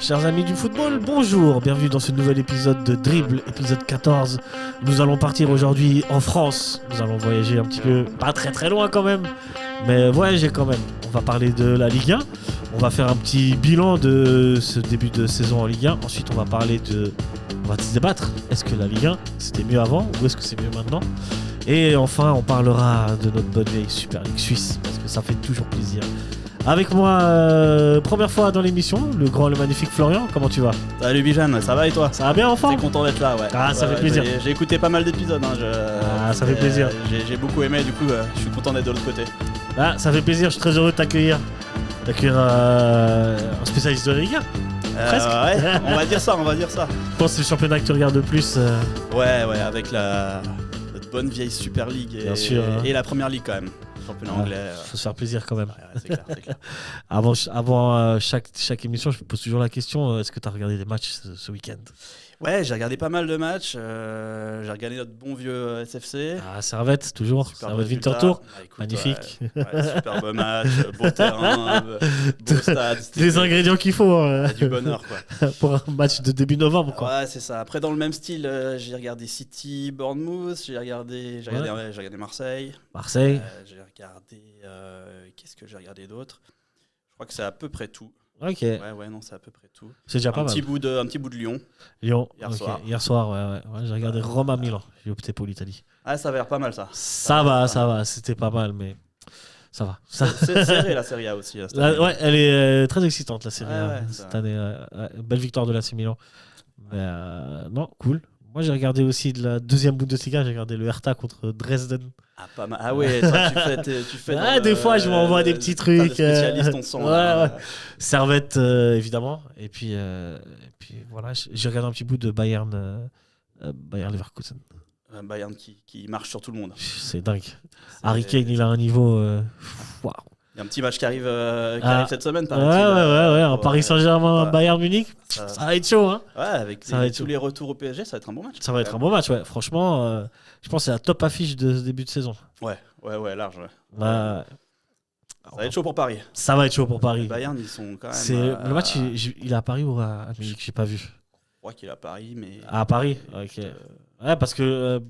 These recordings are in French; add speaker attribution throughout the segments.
Speaker 1: Chers amis du football, bonjour, bienvenue dans ce nouvel épisode de Dribble, épisode 14. Nous allons partir aujourd'hui en France, nous allons voyager un petit peu, pas très très loin quand même, mais voyager quand même. On va parler de la Ligue 1, on va faire un petit bilan de ce début de saison en Ligue 1, ensuite on va parler on va se débattre, est-ce que la Ligue 1 c'était mieux avant ou est-ce que c'est mieux maintenant? Et enfin on parlera de notre bonne vieille Super League suisse, parce que ça fait toujours plaisir. Avec moi, première fois dans l'émission, le grand, le magnifique Florian, comment tu vas?
Speaker 2: Salut Bijan, ça va et toi?
Speaker 1: Ça va bien enfin?
Speaker 2: T'es content d'être là, ouais.
Speaker 1: Ah, ça fait plaisir.
Speaker 2: J'ai écouté pas mal d'épisodes.
Speaker 1: Ça fait plaisir.
Speaker 2: J'ai beaucoup aimé, du coup, je suis content d'être de l'autre côté.
Speaker 1: Ah, ça fait plaisir, je suis très heureux de t'accueillir. Un spécialiste de la Ligue 1. Presque.
Speaker 2: Ouais, on va dire ça.
Speaker 1: Je pense que c'est le championnat que tu regardes le plus.
Speaker 2: Ouais, avec notre bonne vieille Super League
Speaker 1: Bien sûr, hein.
Speaker 2: et la Première Ligue quand même. Championnat anglais.
Speaker 1: Faut se faire plaisir quand même.
Speaker 2: Ouais, c'est clair.
Speaker 1: Avant chaque émission, je me pose toujours la question, est-ce que tu as regardé des matchs ce week-end?
Speaker 2: Ouais, j'ai regardé pas mal de matchs. J'ai regardé notre bon vieux SFC.
Speaker 1: Ah, Servette, toujours.
Speaker 2: Superbe
Speaker 1: Servette
Speaker 2: résultat.
Speaker 1: Winterthur.
Speaker 2: Bah, écoute,
Speaker 1: Magnifique.
Speaker 2: Ouais, superbe match, beau terrain, beau stade.
Speaker 1: Les ingrédients qu'il faut
Speaker 2: Du bonheur, quoi.
Speaker 1: pour un match de début novembre, quoi.
Speaker 2: Ouais, c'est ça. Après, dans le même style, j'ai regardé City, Bournemouth, j'ai regardé Marseille.
Speaker 1: Marseille.
Speaker 2: J'ai regardé. Qu'est-ce que j'ai regardé d'autre? Je crois que c'est à peu près tout.
Speaker 1: Ok.
Speaker 2: Ouais, non, c'est à peu près tout.
Speaker 1: C'est déjà pas mal.
Speaker 2: Un petit bout de Lyon.
Speaker 1: Lyon,
Speaker 2: Soir.
Speaker 1: Hier soir, ouais, j'ai regardé Rome à Milan. J'ai opté pour l'Italie.
Speaker 2: Ah, ça avait l'air pas mal, ça.
Speaker 1: Ça va. C'était pas mal, mais ça va.
Speaker 2: C'est serré, la Serie A aussi. Cette année.
Speaker 1: Ouais, elle est très excitante, la Serie A,
Speaker 2: Ouais,
Speaker 1: cette année. Belle victoire de l'AC Milan. Mais, non, cool. Moi, j'ai regardé aussi de la deuxième Bundesliga. J'ai regardé le Hertha contre Dresden.
Speaker 2: Ah, pas mal. Ah ouais, toi, tu fais
Speaker 1: Des fois, je m'envoie des petits trucs.
Speaker 2: Spécialiste, on sent.
Speaker 1: Ouais. Servette, évidemment. Et puis voilà, j'ai regardé un petit bout de Bayern Leverkusen.
Speaker 2: Bayern qui marche sur tout le monde.
Speaker 1: C'est dingue. Harry Kane, il a un niveau. Waouh.
Speaker 2: Il y a un petit match qui arrive cette semaine,
Speaker 1: Ouais, un Paris Saint-Germain, Bayern Munich, ça va être chaud, hein.
Speaker 2: Ouais, avec tous les retours au PSG, ça va être un bon match.
Speaker 1: Ça va être un bon match, ouais. Franchement, je pense que c'est la top affiche de ce début de saison.
Speaker 2: Ouais, large, ouais.
Speaker 1: Ça
Speaker 2: va être chaud pour Paris.
Speaker 1: Ça va être chaud pour Paris.
Speaker 2: Les Bayern, ils sont quand même.
Speaker 1: Le match, il est à Paris ou à Munich? J'ai pas vu.
Speaker 2: Je crois qu'il est à Paris, mais.
Speaker 1: À Paris, ok. Ouais, parce que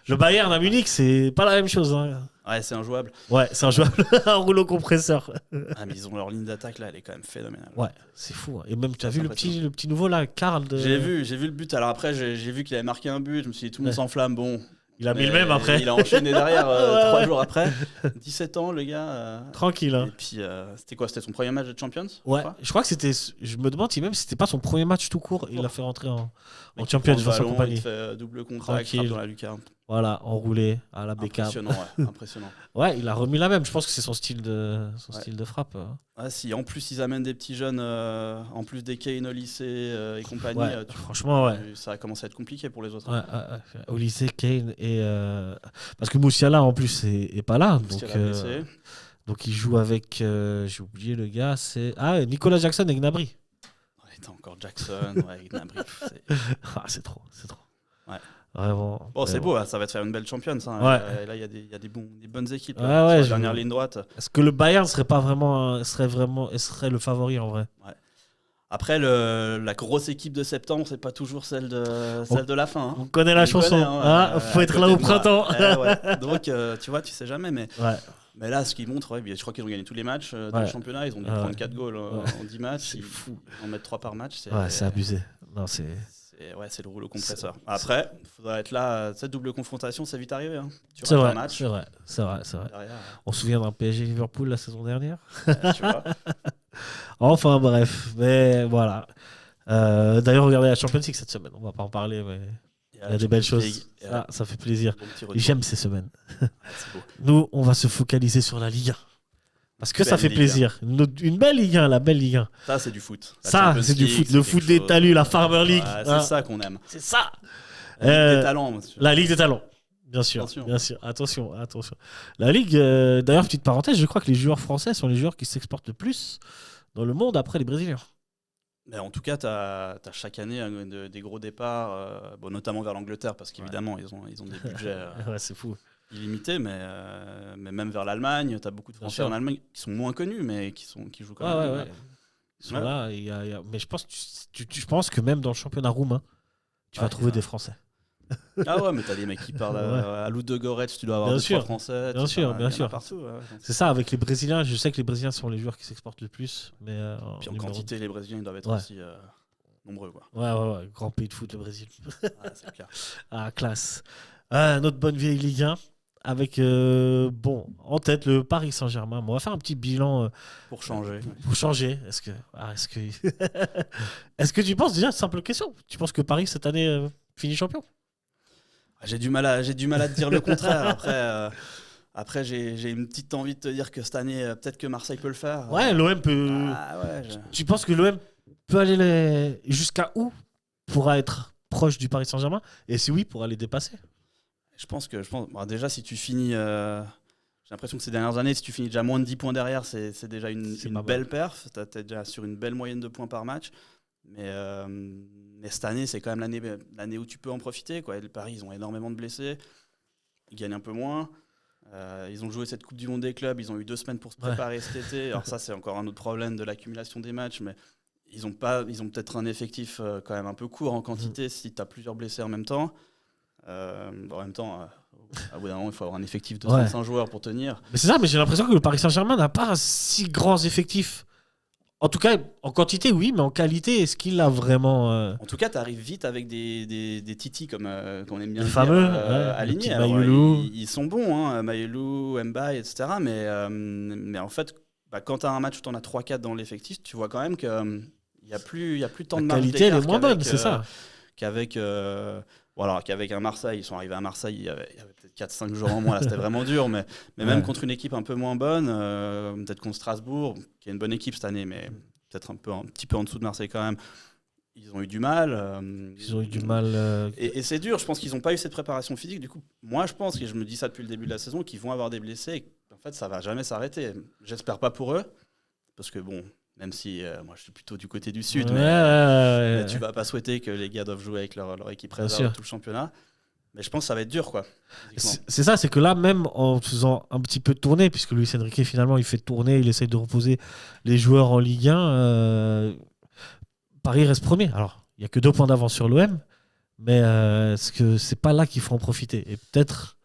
Speaker 1: le Bayern à Munich, c'est pas la même chose, hein.
Speaker 2: Ouais, c'est injouable.
Speaker 1: Ouais, c'est injouable. Un rouleau compresseur.
Speaker 2: Ah, mais ils ont leur ligne d'attaque là, elle est quand même phénoménale.
Speaker 1: Ouais, c'est fou, hein. Et même, tu as vu le petit nouveau là, Karl
Speaker 2: J'ai vu le but. Alors après, j'ai vu qu'il avait marqué un but. Je me suis dit, tout le monde s'enflamme. Bon.
Speaker 1: Il a mis le même après.
Speaker 2: Il a enchaîné derrière 3 jours après. 17 ans, le gars.
Speaker 1: Tranquille. Hein.
Speaker 2: Et puis, c'était quoi? C'était son premier match de Champions?
Speaker 1: Ouais, je crois que c'était. Je me demande si même c'était pas son premier match tout court. Il l'a fait rentrer en Champions face à compagnie.
Speaker 2: Il fait double contact, frappe dans la lucarne.
Speaker 1: Voilà, enroulé à la Beckham.
Speaker 2: Impressionnant.
Speaker 1: Ouais, il a remis la même. Je pense que c'est son style de frappe.
Speaker 2: Ah, si en plus ils amènent des petits jeunes, en plus des Kane au lycée et compagnie,
Speaker 1: franchement,
Speaker 2: ça a commencé à être compliqué pour les autres.
Speaker 1: Ouais. Au lycée, Kane et. Parce que Moussiala en plus est pas là. Donc il joue avec. J'ai oublié le gars, c'est. Ah, Nicolas Jackson et Gnabry.
Speaker 2: Ouais, t'as encore Jackson, Gnabry.
Speaker 1: C'est trop.
Speaker 2: Ouais.
Speaker 1: Vraiment.
Speaker 2: Bon, c'est beau, ça va te faire une belle Champions. Hein.
Speaker 1: Ouais.
Speaker 2: Là, il y a des bonnes équipes.
Speaker 1: Ouais,
Speaker 2: sur la dernière ligne droite.
Speaker 1: Est-ce que le Bayern serait le favori en vrai?
Speaker 2: Ouais. Après, la grosse équipe de septembre, c'est pas toujours celle de la fin. Hein.
Speaker 1: On connaît la chanson. Faut être là au printemps.
Speaker 2: Ouais. Donc, tu vois, tu sais jamais. Mais là, ce qu'ils montrent, je crois qu'ils ont gagné tous les matchs du championnat. Ils ont dû prendre 4 goals en 10 matchs.
Speaker 1: C'est fou.
Speaker 2: Ils en mettent 3 par match.
Speaker 1: C'est abusé. Non, c'est
Speaker 2: le rouleau compresseur. Après, il faudra être là. Cette double confrontation, c'est vite arrivé. Hein.
Speaker 1: C'est vrai. Derrière, on se souvient d'un PSG Liverpool la saison dernière.
Speaker 2: Tu vois.
Speaker 1: Enfin bref, mais voilà. D'ailleurs, regardez la Champions League cette semaine. On va pas en parler, mais il y a des belles choses. Ça fait plaisir. J'aime ces semaines. Nous, on va se focaliser sur la Ligue 1. Parce que ça fait plaisir. Une belle Ligue 1, la belle Ligue 1.
Speaker 2: Ça, c'est du foot.
Speaker 1: C'est du foot. Le foot des talus, la Farmer League.
Speaker 2: C'est ça qu'on aime.
Speaker 1: C'est ça.
Speaker 2: La Ligue des talents, monsieur.
Speaker 1: La Ligue des talents. Bien sûr. Attention. La Ligue, d'ailleurs, petite parenthèse, je crois que les joueurs français sont les joueurs qui s'exportent le plus dans le monde après les Brésiliens.
Speaker 2: Mais en tout cas, tu as chaque année des gros départs, notamment vers l'Angleterre, parce qu'évidemment, ils ont des budgets.
Speaker 1: Ouais, c'est fou.
Speaker 2: illimité, mais même vers l'Allemagne, tu as beaucoup de Français en Allemagne qui sont moins connus, mais qui jouent quand même.
Speaker 1: Ouais. Ils sont là. Mais je pense que même dans le championnat roumain, tu vas trouver des Français.
Speaker 2: Ah ouais, mais t'as des mecs qui parlent à Ludogorets, tu dois avoir deux Français.
Speaker 1: Bien sûr.
Speaker 2: Partout,
Speaker 1: c'est ça, avec les Brésiliens, je sais que les Brésiliens sont les joueurs qui s'exportent le plus. Mais,
Speaker 2: puis en quantité, les Brésiliens ils doivent être aussi nombreux. Quoi.
Speaker 1: Ouais, grand pays de foot, le Brésil.
Speaker 2: C'est clair.
Speaker 1: Classe. Notre bonne vieille Ligue 1. Avec, en tête, le Paris Saint-Germain. On va faire un petit bilan.
Speaker 2: Pour changer.
Speaker 1: Est-ce que tu penses, déjà, simple question, tu penses que Paris, cette année, finit champion?
Speaker 2: J'ai du mal à te dire le contraire. Après j'ai une petite envie de te dire que cette année, peut-être que Marseille peut le faire.
Speaker 1: Ouais, l'OM peut... Tu penses que l'OM peut aller jusqu'à où pourra être proche du Paris Saint-Germain? Et si oui, pourra les dépasser?
Speaker 2: Je pense déjà, si tu finis, j'ai l'impression que ces dernières années, si tu finis déjà moins de 10 points derrière, c'est déjà une belle perf. Tu es déjà sur une belle moyenne de points par match. Mais cette année, c'est quand même l'année où tu peux en profiter. Quoi. Et le Paris, ils ont énormément de blessés. Ils gagnent un peu moins. Ils ont joué cette Coupe du Monde des clubs. Ils ont eu 2 semaines pour se préparer cet été. Alors ça, c'est encore un autre problème de l'accumulation des matchs. Mais ils ont peut-être un effectif quand même un peu court en quantité si tu as plusieurs blessés en même temps. En même temps, à bout d'un moment, il faut avoir un effectif de 35 joueurs pour tenir.
Speaker 1: Mais c'est ça, mais j'ai l'impression que le Paris Saint-Germain n'a pas si grands effectifs. En tout cas, en quantité, oui, mais en qualité, est-ce qu'il a vraiment...
Speaker 2: En tout cas, tu arrives vite avec des titis, comme on aime bien
Speaker 1: les fameux,
Speaker 2: alignés. Ils sont bons, Mayelou, Mbaye, etc. Mais en fait, quand tu as un match où tu en as 3-4 dans l'effectif, tu vois quand même qu'il n'y a plus tant de marge d'écart.
Speaker 1: La qualité, elle est moins bonne, c'est ça.
Speaker 2: Qu'avec un Marseille, ils sont arrivés à Marseille, il y avait peut-être 4-5 jours en moins, là c'était vraiment dur, mais même contre une équipe un peu moins bonne, peut-être contre Strasbourg, qui est une bonne équipe cette année, mais peut-être un petit peu en dessous de Marseille quand même, ils ont eu du mal. Et c'est dur, je pense qu'ils n'ont pas eu cette préparation physique, du coup, moi je pense, et je me dis ça depuis le début de la saison, qu'ils vont avoir des blessés, et en fait ça ne va jamais s'arrêter. J'espère pas pour eux, parce que bon... Même si moi je suis plutôt du côté du sud, mais tu vas pas souhaiter que les gars doivent jouer avec leur équipe réserve tout le championnat. Mais je pense que ça va être dur, quoi.
Speaker 1: C'est ça, c'est que là, même en faisant un petit peu de tournée, puisque Luis Enrique finalement il fait tourner, il essaye de reposer les joueurs en Ligue 1, Paris reste premier. Alors, il n'y a que 2 points d'avance sur l'OM, mais est-ce que c'est pas là qu'il faut en profiter? Et peut-être...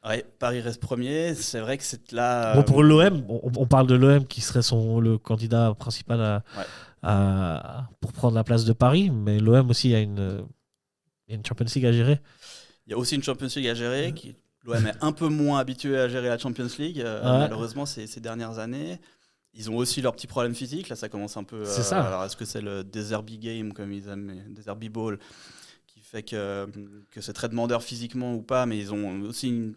Speaker 2: Ouais, Paris reste premier, c'est vrai que c'est là...
Speaker 1: Bon, pour l'OM, on parle de l'OM qui serait le candidat principal pour prendre la place de Paris, mais l'OM aussi, il y a une Champions League à gérer.
Speaker 2: Il y a aussi une Champions League à gérer, l'OM est un peu moins habitué à gérer la Champions League, malheureusement, ces dernières années. Ils ont aussi leurs petits problèmes physiques, là ça commence un peu...
Speaker 1: C'est ça.
Speaker 2: Alors est-ce que c'est le Derby Game, comme ils aiment, Derby Ball, qui fait que c'est très demandeur physiquement ou pas, mais ils ont aussi une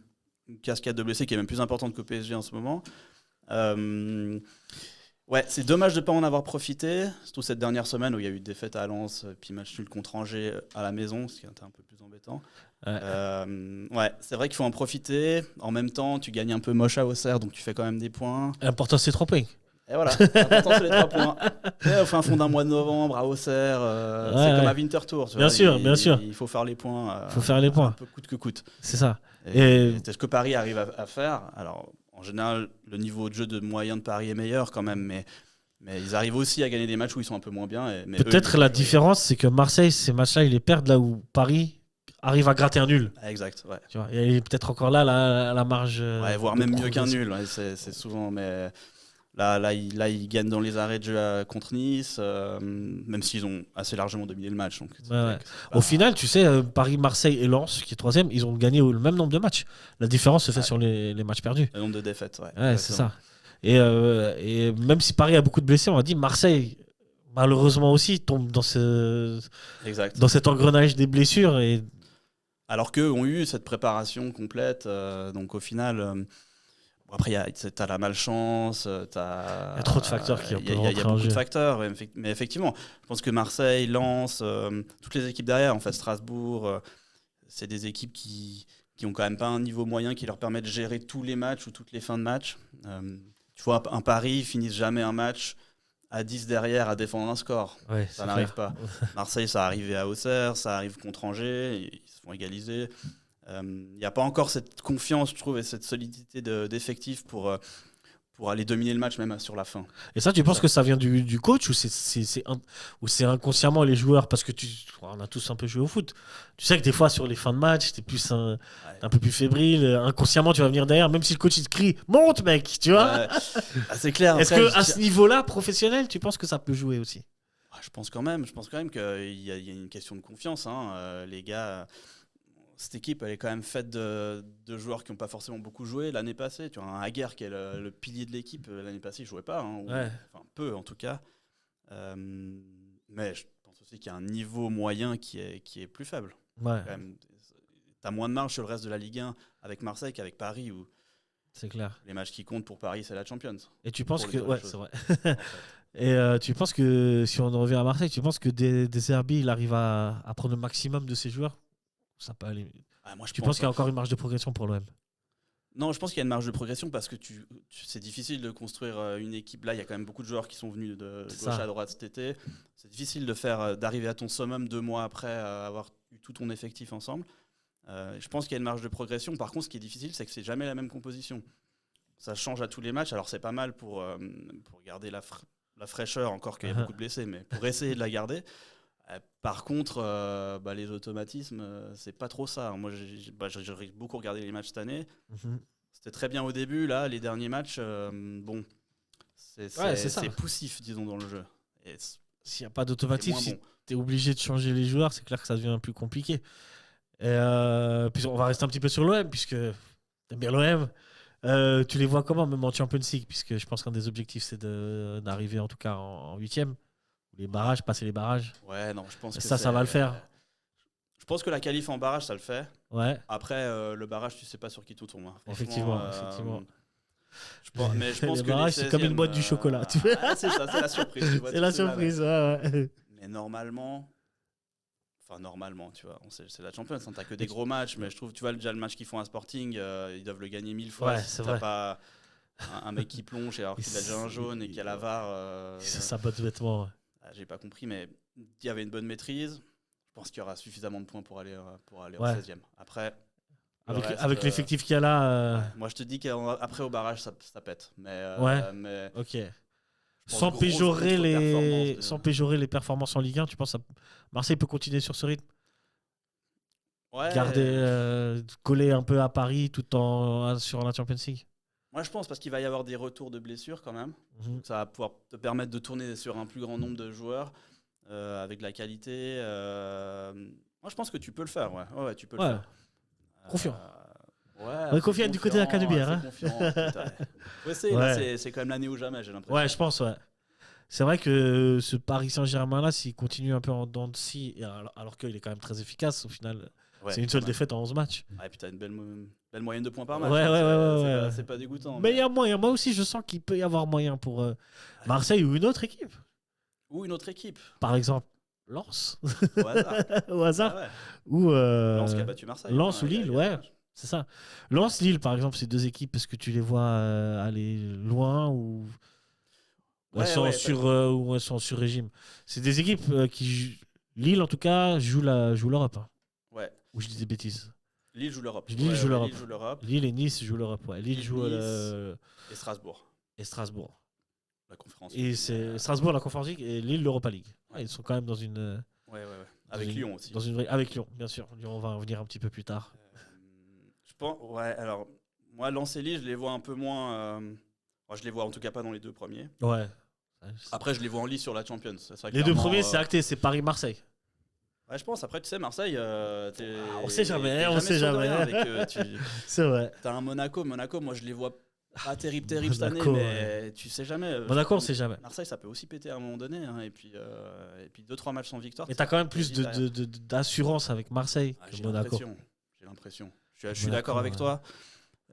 Speaker 2: cascade de blessés qui est même plus importante qu'au PSG en ce moment. C'est dommage de ne pas en avoir profité, surtout cette dernière semaine où il y a eu défaite à Lens, puis match nul contre Angers à la maison, ce qui était un peu plus embêtant. C'est vrai qu'il faut en profiter. En même temps, tu gagnes un peu moche à Auxerre, donc tu fais quand même des points.
Speaker 1: L'important, c'est 3 points.
Speaker 2: Et voilà, l'important, c'est les 3 points. Au fin fond d'un mois de novembre, à Auxerre, c'est comme à Winterthur.
Speaker 1: Bien sûr.
Speaker 2: Il faut faire les points.
Speaker 1: Un
Speaker 2: peu coûte que coûte.
Speaker 1: C'est ça.
Speaker 2: Et c'est ce que Paris arrive à faire. Alors, en général, le niveau de jeu de moyen de Paris est meilleur quand même, mais ils arrivent aussi à gagner des matchs où ils sont un peu moins bien.
Speaker 1: Peut-être la différence, c'est que Marseille, ces matchs-là, ils les perdent là où Paris arrive à gratter un nul.
Speaker 2: Exact, ouais.
Speaker 1: Tu vois, il est peut-être encore là la marge.
Speaker 2: Voire même mieux qu'un nul. C'est souvent, mais là, ils gagnent dans les arrêts de jeu contre Nice, même s'ils ont assez largement dominé le match. Donc
Speaker 1: Au final, tu sais, Paris, Marseille et Lens, qui est 3e, ils ont gagné le même nombre de matchs. La différence se fait sur les matchs perdus.
Speaker 2: Le nombre de défaites,
Speaker 1: c'est ça. Et même si Paris a beaucoup de blessés, on a dit Marseille, malheureusement aussi, tombe dans cet engrenage des blessures.
Speaker 2: Alors qu'eux ont eu cette préparation complète, donc au final... Après, tu as la malchance, il y
Speaker 1: a trop de facteurs qui peuvent rentrer en jeu.
Speaker 2: Il y a beaucoup de facteurs, mais effectivement, je pense que Marseille, Lens, toutes les équipes derrière, en fait, Strasbourg, c'est des équipes qui ont quand même pas un niveau moyen qui leur permet de gérer tous les matchs ou toutes les fins de match. Tu vois, un Paris, ils finissent jamais un match à 10 derrière à défendre un score. Ça n'arrive pas. Marseille, ça arrivait à Auxerre, ça arrive contre Angers, ils se font égaliser. Il n'y a pas encore cette confiance, je trouve, et cette solidité d'effectifs pour aller dominer le match même sur la fin.
Speaker 1: Et ça, tu penses que ça vient du coach ou c'est inconsciemment les joueurs? Parce que on a tous un peu joué au foot. Tu sais que des fois, sur les fins de match, t'es plus un peu plus fébrile. Inconsciemment, tu vas venir derrière, même si le coach il te crie monte, mec, tu vois.
Speaker 2: C'est clair.
Speaker 1: Est-ce qu'à ce niveau-là, professionnel, tu penses que ça peut jouer aussi?
Speaker 2: Je pense quand même qu'il y a une question de confiance. Les gars. Cette équipe, elle est quand même faite de joueurs qui n'ont pas forcément beaucoup joué l'année passée. Tu vois, un Haguer qui est le pilier de l'équipe, l'année passée, il ne jouait pas. Enfin, peu en tout cas. Mais je pense aussi qu'il y a un niveau moyen qui est plus faible.
Speaker 1: Ouais.
Speaker 2: Tu as moins de marge sur le reste de la Ligue 1 avec Marseille qu'avec Paris. Où
Speaker 1: c'est clair.
Speaker 2: Les matchs qui comptent pour Paris, c'est la Champions.
Speaker 1: Et tu penses que... Ouais, c'est vrai. Et tu penses que, si on en revient à Marseille, tu penses que Deserbi, il arrive à prendre le maximum de ses joueurs? Ça peut aller. Tu penses qu'il y a encore une marge de progression pour l'OM?
Speaker 2: Non, je pense qu'il y a une marge de progression parce que c'est difficile de construire une équipe. Là, il y a quand même beaucoup de joueurs qui sont venus de gauche à droite cet été. C'est difficile d'arriver à ton summum 2 mois après avoir eu tout ton effectif ensemble. Je pense qu'il y a une marge de progression. Par contre, ce qui est difficile, c'est que c'est jamais la même composition. Ça change à tous les matchs. Alors, c'est pas mal pour garder la fraîcheur, encore qu'il y a beaucoup de blessés, mais pour essayer de la garder. Par contre, les automatismes, c'est pas trop ça. Moi, j'ai beaucoup regardé les matchs cette année. C'était très bien au début. Là, les derniers matchs, c'est poussif, disons, dans le jeu.
Speaker 1: S'il n'y a pas d'automatisme, si tu es obligé de changer les joueurs, c'est clair que ça devient plus compliqué. Et puis on va rester un petit peu sur l'OM, puisque tu aimes bien l'OM. Tu les vois comment, même en Champions League? Puisque je pense qu'un des objectifs, c'est d'arriver en tout cas en 8e. Les barrages, passer les barrages.
Speaker 2: Ouais, non, je pense que
Speaker 1: ça va le faire.
Speaker 2: Je pense que la qualif en barrage, ça le fait.
Speaker 1: Ouais.
Speaker 2: Après, le barrage, tu sais pas sur qui tout tombe.
Speaker 1: Effectivement.
Speaker 2: Mais je pense
Speaker 1: les
Speaker 2: que
Speaker 1: barrages, c'est comme une boîte du chocolat.
Speaker 2: C'est ça, c'est la surprise. Tu vois,
Speaker 1: c'est la surprise, ouais.
Speaker 2: Mais normalement, tu vois, c'est la Champions. T'as que des gros matchs, mais je trouve, tu vois, déjà le match qu'ils font à Sporting, ils doivent le gagner 1000 fois.
Speaker 1: Ouais,
Speaker 2: si
Speaker 1: c'est
Speaker 2: t'as
Speaker 1: vrai.
Speaker 2: pas un mec qui plonge alors qu'il a déjà un jaune et qu'il y a la VAR.
Speaker 1: Ça sabote vêtements.
Speaker 2: J'ai pas compris, mais il y avait une bonne maîtrise. Je pense qu'il y aura suffisamment de points pour aller en 16e. Après,
Speaker 1: avec l'effectif qu'il y a là.
Speaker 2: Moi, je te dis qu'après au barrage, ça pète. Mais
Speaker 1: ok. Sans péjorer les performances en Ligue 1, tu penses que Marseille peut continuer sur ce rythme? Garder, coller un peu à Paris tout sur la Champions League?
Speaker 2: Moi, je pense parce qu'il va y avoir des retours de blessures quand même. Donc, ça va pouvoir te permettre de tourner sur un plus grand nombre de joueurs avec de la qualité. Moi, je pense que tu peux le faire. Ouais, tu peux le faire.
Speaker 1: Confiant. Confiant du côté de la Canebière.
Speaker 2: C'est quand même l'année ou jamais, j'ai l'impression.
Speaker 1: Ouais, je pense, ouais. C'est vrai que ce Paris Saint-Germain-là, s'il continue un peu en dents de scie, alors qu'il est quand même très efficace, au final, c'est une seule défaite en 11 matchs.
Speaker 2: Et puis tu as une belle moyenne de points par match.
Speaker 1: Ouais.
Speaker 2: C'est pas dégoûtant.
Speaker 1: Mais il y a moyen. Moi aussi, je sens qu'il peut y avoir moyen pour Marseille ou une autre équipe. Par exemple, Lens. Au hasard.
Speaker 2: Ou Lens qui a battu Marseille.
Speaker 1: Lens ou Lille, ouais. C'est ça. Lens-Lille, par exemple, c'est 2 équipes. Est-ce que tu les vois aller loin ou elles sont sur régime? C'est des équipes qui... Lille, en tout cas, joue l'Europe.
Speaker 2: Ouais.
Speaker 1: Ou je dis des bêtises?
Speaker 2: Lille joue l'Europe.
Speaker 1: Lille joue l'Europe. Lille et Nice jouent l'Europe. Ouais. Lille joue
Speaker 2: et Strasbourg. La conférence.
Speaker 1: Et c'est Strasbourg, la conférence League, et Lille, l'Europa League. Ouais, ils sont quand même dans une...
Speaker 2: Ouais. Avec Lyon aussi.
Speaker 1: Avec Lyon, bien sûr. Lyon, on va en venir un petit peu plus tard.
Speaker 2: Je pense... Ouais, alors, moi, Lens et Lille, je les vois un peu moins... je les vois en tout cas pas dans les 2 premiers.
Speaker 1: Ouais.
Speaker 2: Après, je les vois en lice sur la Champions.
Speaker 1: Les 2 premiers, c'est acté, c'est Paris-Marseille.
Speaker 2: Ouais, je pense. Après, tu sais, Marseille,
Speaker 1: on sait jamais. C'est vrai.
Speaker 2: T'as un Monaco, moi je les vois pas terrible cette année, mais tu sais jamais.
Speaker 1: Monaco, on sait jamais.
Speaker 2: Marseille, ça peut aussi péter à un moment donné, et puis 2-3 matchs sans victoire.
Speaker 1: Mais t'as quand même plus d'assurance avec Marseille que Monaco.
Speaker 2: J'ai l'impression. Je suis d'accord avec toi.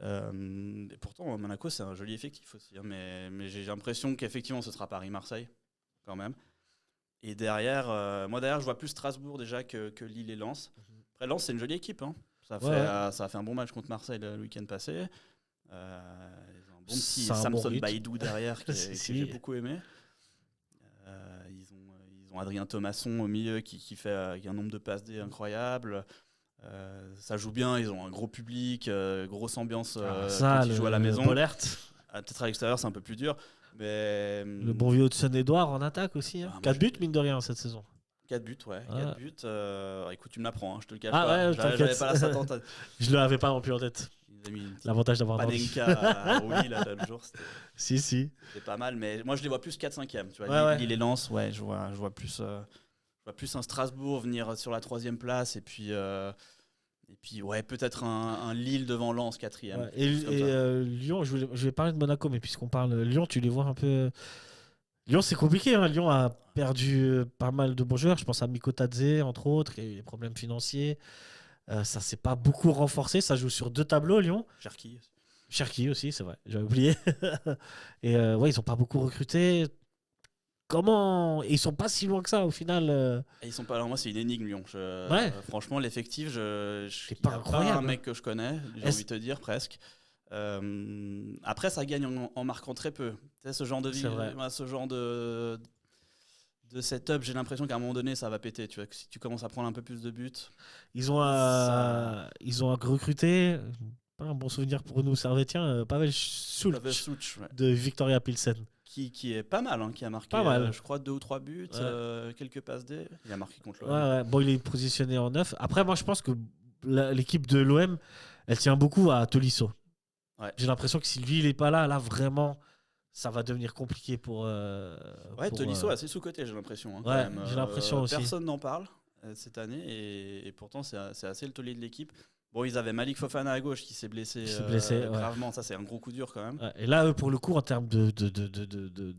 Speaker 2: Et pourtant, Monaco, c'est un joli effectif aussi, mais j'ai l'impression qu'effectivement, ce sera Paris-Marseille quand même. Et derrière, je vois plus Strasbourg déjà que Lille et Lens. Après, Lens, c'est une jolie équipe. Ça a fait un bon match contre Marseille le week-end passé. Ils ont un bon petit Samson Baïdou derrière que j'ai beaucoup aimé. Ils ont Adrien Thomasson au milieu qui fait un nombre de passes D incroyable. Ça joue bien, ils ont un gros public, grosse ambiance
Speaker 1: ça,
Speaker 2: quand ils jouent à la maison.
Speaker 1: Peut-être
Speaker 2: à l'extérieur, c'est un peu plus dur. Mais...
Speaker 1: Le bon vieux Hudson-Edouard en attaque aussi. 4 buts, mine de rien, cette saison.
Speaker 2: 4 buts, ouais. 4 buts. Écoute, tu me l'apprends, je te le cache
Speaker 1: pas.
Speaker 2: Ouais,
Speaker 1: j'avais
Speaker 2: pas la satan.
Speaker 1: Je l'avais pas non plus en tête. L'avantage d'avoir
Speaker 2: Panenka à Rouly, là, l'autre jour.
Speaker 1: Si.
Speaker 2: C'était pas mal, mais moi, je les vois plus 4-5e. Tu vois, Lille et Lens, ouais, je vois plus un Strasbourg venir sur la 3e place et puis ouais, peut-être un Lille devant Lens 4e.
Speaker 1: Ouais, et Lyon, je vais parler de Monaco, mais puisqu'on parle Lyon, tu les vois un peu. Lyon, c'est compliqué. Hein. Lyon a perdu pas mal de bons joueurs. Je pense à Miko Tadze, entre autres. Il y a eu des problèmes financiers. Ça s'est pas beaucoup renforcé. Ça joue sur 2 tableaux, Lyon. Cherki aussi, c'est vrai. J'avais oublié. Et ouais, ils n'ont pas beaucoup recruté. Comment ils sont pas si loin que ça au final.
Speaker 2: Ils sont pas alors moi c'est une énigme Lyon. Franchement l'effectif
Speaker 1: c'est pas incroyable.
Speaker 2: Pas un mec que je connais, j'ai envie de te dire presque. Après ça gagne en marquant très peu. Tu sais, ce genre de setup, j'ai l'impression qu'à un moment donné ça va péter. Tu vois, que si tu commences à prendre un peu plus de buts.
Speaker 1: Ils ont recruté. Pas un bon souvenir pour nous Servetien, Pavel Such de Victoria Pilsen.
Speaker 2: Qui est pas mal, hein, qui a marqué, je crois, 2 ou 3 buts, quelques passes D. Il a marqué contre l'OM.
Speaker 1: Ouais. Bon, il est positionné en 9. Après, moi, je pense que l'équipe de l'OM, elle tient beaucoup à Tolisso.
Speaker 2: Ouais.
Speaker 1: J'ai l'impression que si lui, il n'est pas là, vraiment, ça va devenir compliqué pour...
Speaker 2: Tolisso est assez sous-coté, j'ai l'impression. Hein,
Speaker 1: ouais, j'ai l'impression aussi.
Speaker 2: Personne n'en parle cette année, et pourtant, c'est assez le taulier de l'équipe. Bon, ils avaient Malik Fofana à gauche qui s'est blessé gravement. Ça, c'est un gros coup dur quand même.
Speaker 1: Ouais. Et là, eux, pour le coup, en termes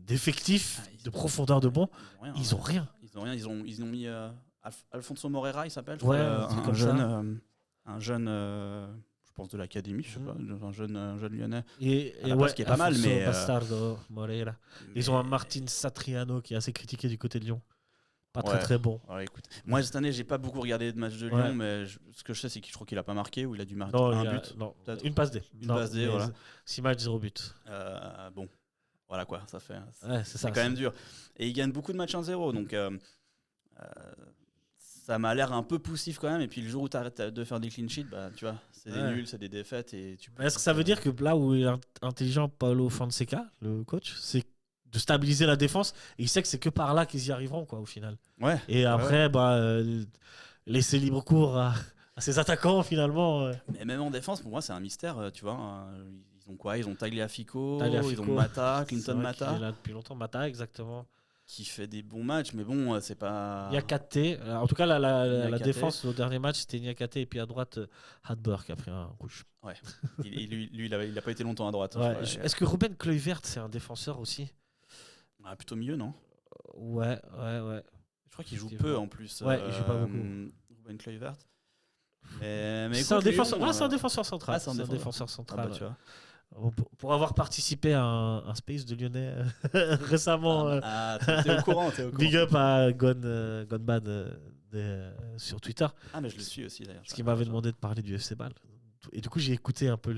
Speaker 1: d'effectifs, de profondeur de banc, ils ont rien.
Speaker 2: Ils ont mis Alfonso Moreira, il s'appelle.
Speaker 1: Un
Speaker 2: jeune, je pense de l'académie, je sais pas, un jeune lyonnais.
Speaker 1: Et
Speaker 2: ce qui est pas mal, mais
Speaker 1: Bastardo Moreira. Ils ont un Martin Satriano qui est assez critiqué du côté de Lyon. Pas très bon.
Speaker 2: Ouais, écoute. Moi, cette année, j'ai pas beaucoup regardé de matchs de Lyon, mais ce que je sais, c'est que je crois qu'il a pas marqué ou il a dû marquer un but.
Speaker 1: Non, une passe D.
Speaker 2: Passe D, voilà.
Speaker 1: 6 matchs, 0 but.
Speaker 2: Bon, voilà quoi, ça fait.
Speaker 1: C'est
Speaker 2: quand même dur. Et il gagne beaucoup de matchs 1-0, donc ça m'a l'air un peu poussif quand même. Et puis le jour où tu arrêtes de faire des clean sheets, bah, tu vois, c'est des nuls, c'est des défaites.
Speaker 1: Est-ce que ça veut dire que là où il est intelligent, Paulo Fonseca, le coach, c'est de stabiliser la défense, et il sait que c'est que par là qu'ils y arriveront quoi au final.
Speaker 2: Ouais.
Speaker 1: Et après laisser libre cours à ces attaquants finalement.
Speaker 2: Mais même en défense, pour moi c'est un mystère, tu vois. Ils ont quoi ? Ils ont Tagliafico, ils ont Mata, Clinton Mata.
Speaker 1: Il est là depuis longtemps, Mata exactement.
Speaker 2: Qui fait des bons matchs, mais bon, c'est pas.
Speaker 1: Niakate. En tout cas, la défense au dernier match, c'était Niakate, et puis à droite, Hadberg qui a pris un rouge.
Speaker 2: Ouais. lui, il a pas été longtemps à droite.
Speaker 1: Ouais. Est-ce que Ruben Kluivert, c'est un défenseur aussi ?
Speaker 2: Plutôt mieux, non ?
Speaker 1: Ouais.
Speaker 2: Je crois qu'il joue peu en plus.
Speaker 1: Ouais, il joue pas beaucoup.
Speaker 2: Ruben Kluivert. Mais
Speaker 1: c'est un défenseur. C'est un défenseur central.
Speaker 2: C'est un défenseur central.
Speaker 1: Tu vois. Pour avoir participé à un space de Lyonnais récemment.
Speaker 2: T'es au courant.
Speaker 1: Big up à Gonbad sur Twitter.
Speaker 2: Mais je le suis aussi d'ailleurs.
Speaker 1: Parce qu'il m'avait demandé de parler du FC Bâle. Et du coup, j'ai écouté un peu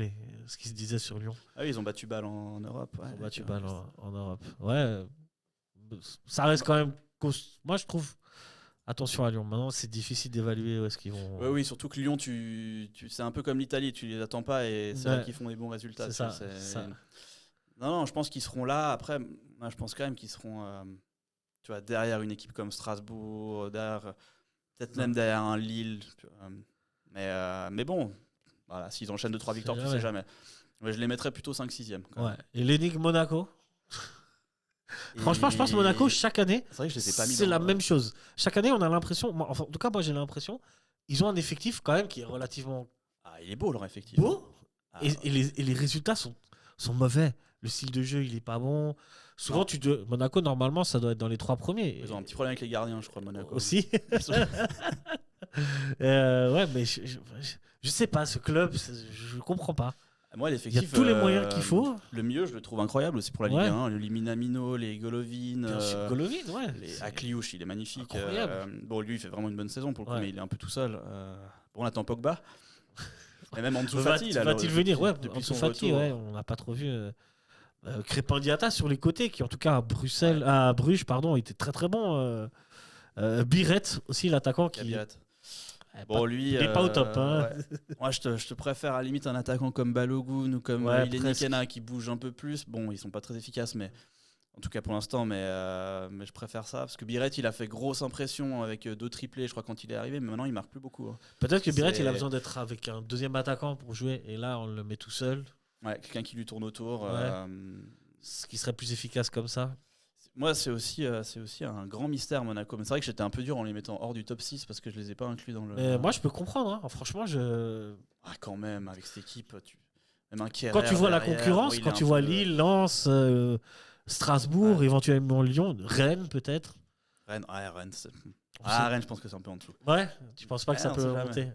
Speaker 1: ce qui se disait sur Lyon.
Speaker 2: Oui, ils ont battu Bâle en Europe.
Speaker 1: Ils ont battu Bâle en Europe. Ouais, ça reste quand même. Moi, je trouve. Attention à Lyon. Maintenant, c'est difficile d'évaluer où est-ce qu'ils vont.
Speaker 2: Oui, surtout que Lyon, c'est un peu comme l'Italie. Tu les attends pas et c'est là qu'ils font des bons résultats.
Speaker 1: C'est ça.
Speaker 2: Non, je pense qu'ils seront là. Après, moi, je pense quand même qu'ils seront tu vois, derrière une équipe comme Strasbourg, peut-être même derrière un Lille. Mais bon. Voilà, s'ils enchaînent 2-3 victoires, tu sais jamais. Ouais, je les mettrais plutôt 5-6e.
Speaker 1: Ouais. Et l'énigme Monaco Franchement, je pense Monaco, chaque année,
Speaker 2: c'est vrai que je les ai pas mis
Speaker 1: la même chose. Chaque année, on a l'impression, en tout cas, moi j'ai l'impression, ils ont un effectif quand même qui est relativement.
Speaker 2: Il est beau leur effectif.
Speaker 1: Beau et les résultats sont mauvais. Le style de jeu, il est pas bon. Souvent, Monaco, normalement, ça doit être dans les 3 premiers.
Speaker 2: Ils ont un petit problème avec les gardiens, je crois, Monaco.
Speaker 1: Aussi. Ouais, mais je sais pas, ce club, je comprends pas.
Speaker 2: Moi, l'effectif,
Speaker 1: il y a tous les moyens qu'il faut.
Speaker 2: Le mieux, je le trouve incroyable aussi pour la Ligue 1. Les Minamino, les Golovin.
Speaker 1: Golovin, ouais.
Speaker 2: Les Akliouche, il est magnifique.
Speaker 1: Bon,
Speaker 2: lui, il fait vraiment une bonne saison pour le coup, mais il est un peu tout seul. Bon, on attend Pogba. Et même Ansu Fati.
Speaker 1: Va-t-il venir ? Ouais, Ansu Fati, on n'a pas trop vu. Crépin Diatta sur les côtés, qui en tout cas à Bruges, était très très bon. Biret aussi, l'attaquant qui.
Speaker 2: Bon, lui,
Speaker 1: il est pas au top. Hein.
Speaker 2: Ouais. Moi, je te préfère à la limite un attaquant comme Balogun ou comme Ileni Kena qui bouge un peu plus. Bon, ils sont pas très efficaces, mais en tout cas pour l'instant, mais je préfère ça parce que Biret, il a fait grosse impression avec 2 triplés, je crois, quand il est arrivé, mais maintenant il marque plus beaucoup. Hein.
Speaker 1: Peut-être que Biret, il a besoin d'être avec un deuxième attaquant pour jouer, et là, on le met tout seul.
Speaker 2: Ouais, quelqu'un qui lui tourne autour.
Speaker 1: Ce qui serait plus efficace comme ça.
Speaker 2: Moi, c'est aussi un grand mystère, Monaco. Mais c'est vrai que j'étais un peu dur en les mettant hors du top 6 parce que je les ai pas inclus dans le.
Speaker 1: Mais moi, je peux comprendre. Hein. Franchement,
Speaker 2: Ah, quand même, avec cette équipe, même un Kehrer
Speaker 1: quand tu vois
Speaker 2: derrière,
Speaker 1: la concurrence, quand tu vois Lille, Lens, Strasbourg, éventuellement Lyon, Rennes peut-être.
Speaker 2: Rennes, Rennes. Rennes, je pense que c'est un peu en dessous.
Speaker 1: Ouais, tu penses pas que ça peut monter?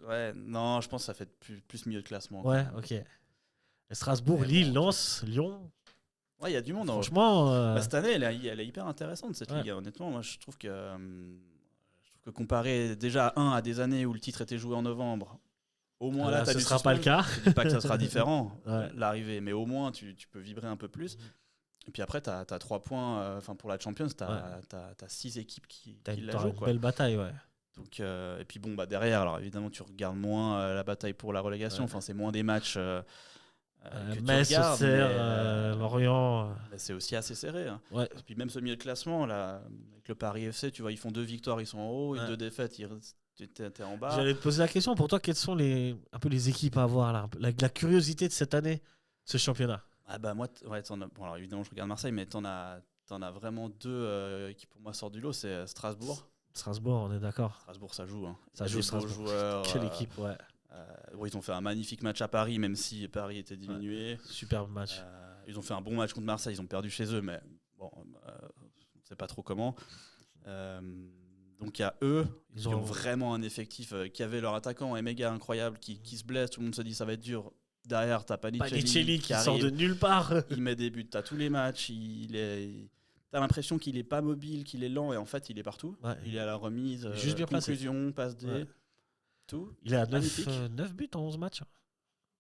Speaker 2: Ouais, non, je pense que ça fait plus milieu de classement.
Speaker 1: Ouais, ok. Et Strasbourg, Lille, Lens, Lyon.
Speaker 2: Ouais, il y a du monde.
Speaker 1: Franchement,
Speaker 2: cette année, elle est hyper intéressante cette ligue. Honnêtement, moi, je trouve que comparé déjà à des années où le titre était joué en novembre, au moins là,
Speaker 1: ce ne sera pas le cas.
Speaker 2: Je dis pas que ça sera différent l'arrivée, mais au moins tu peux vibrer un peu plus. Et puis après, tu as 3 points. Pour la Champions, tu as 6 équipes qui la jouent.
Speaker 1: Une belle bataille, ouais.
Speaker 2: Donc, et puis bon, derrière, alors évidemment, tu regardes moins la bataille pour la relégation. Enfin, c'est moins des matchs.
Speaker 1: Metz, Auxerre, Lorient.
Speaker 2: C'est aussi assez serré. Hein.
Speaker 1: Ouais.
Speaker 2: Et puis même ce milieu de classement, là, avec le Paris FC, tu vois, ils font 2 victoires, ils sont en haut, et 2 défaites, t'es en bas.
Speaker 1: J'allais te poser la question, pour toi, quelles sont un peu les équipes à avoir là, la curiosité de cette année, ce championnat?
Speaker 2: Ah bah moi, bon, alors évidemment, je regarde Marseille, mais t'en as vraiment 2 qui pour moi sortent du lot, c'est Strasbourg.
Speaker 1: Strasbourg, on est d'accord.
Speaker 2: Strasbourg, ça joue. Hein.
Speaker 1: Ça joue, Strasbourg.
Speaker 2: Joueurs,
Speaker 1: quelle équipe, ouais.
Speaker 2: Ils ont fait un magnifique match à Paris, même si Paris était diminué.
Speaker 1: Ouais, superbe match.
Speaker 2: Ils ont fait un bon match contre Marseille, ils ont perdu chez eux, mais bon, on ne sait pas trop comment. Donc il y a eux, qui ont vraiment un effectif, qui avait leur attaquant, Emega incroyable, qui se blesse, tout le monde se dit ça va être dur. Derrière, t'as Panicelli
Speaker 1: qui sort de nulle part.
Speaker 2: Il met des buts à tous les matchs, t'as l'impression qu'il est pas mobile, qu'il est lent, et en fait il est partout. Ouais. Il est à la remise,
Speaker 1: juste bien
Speaker 2: conclusion, passe D, tout.
Speaker 1: Il a 9 buts en 11 matchs.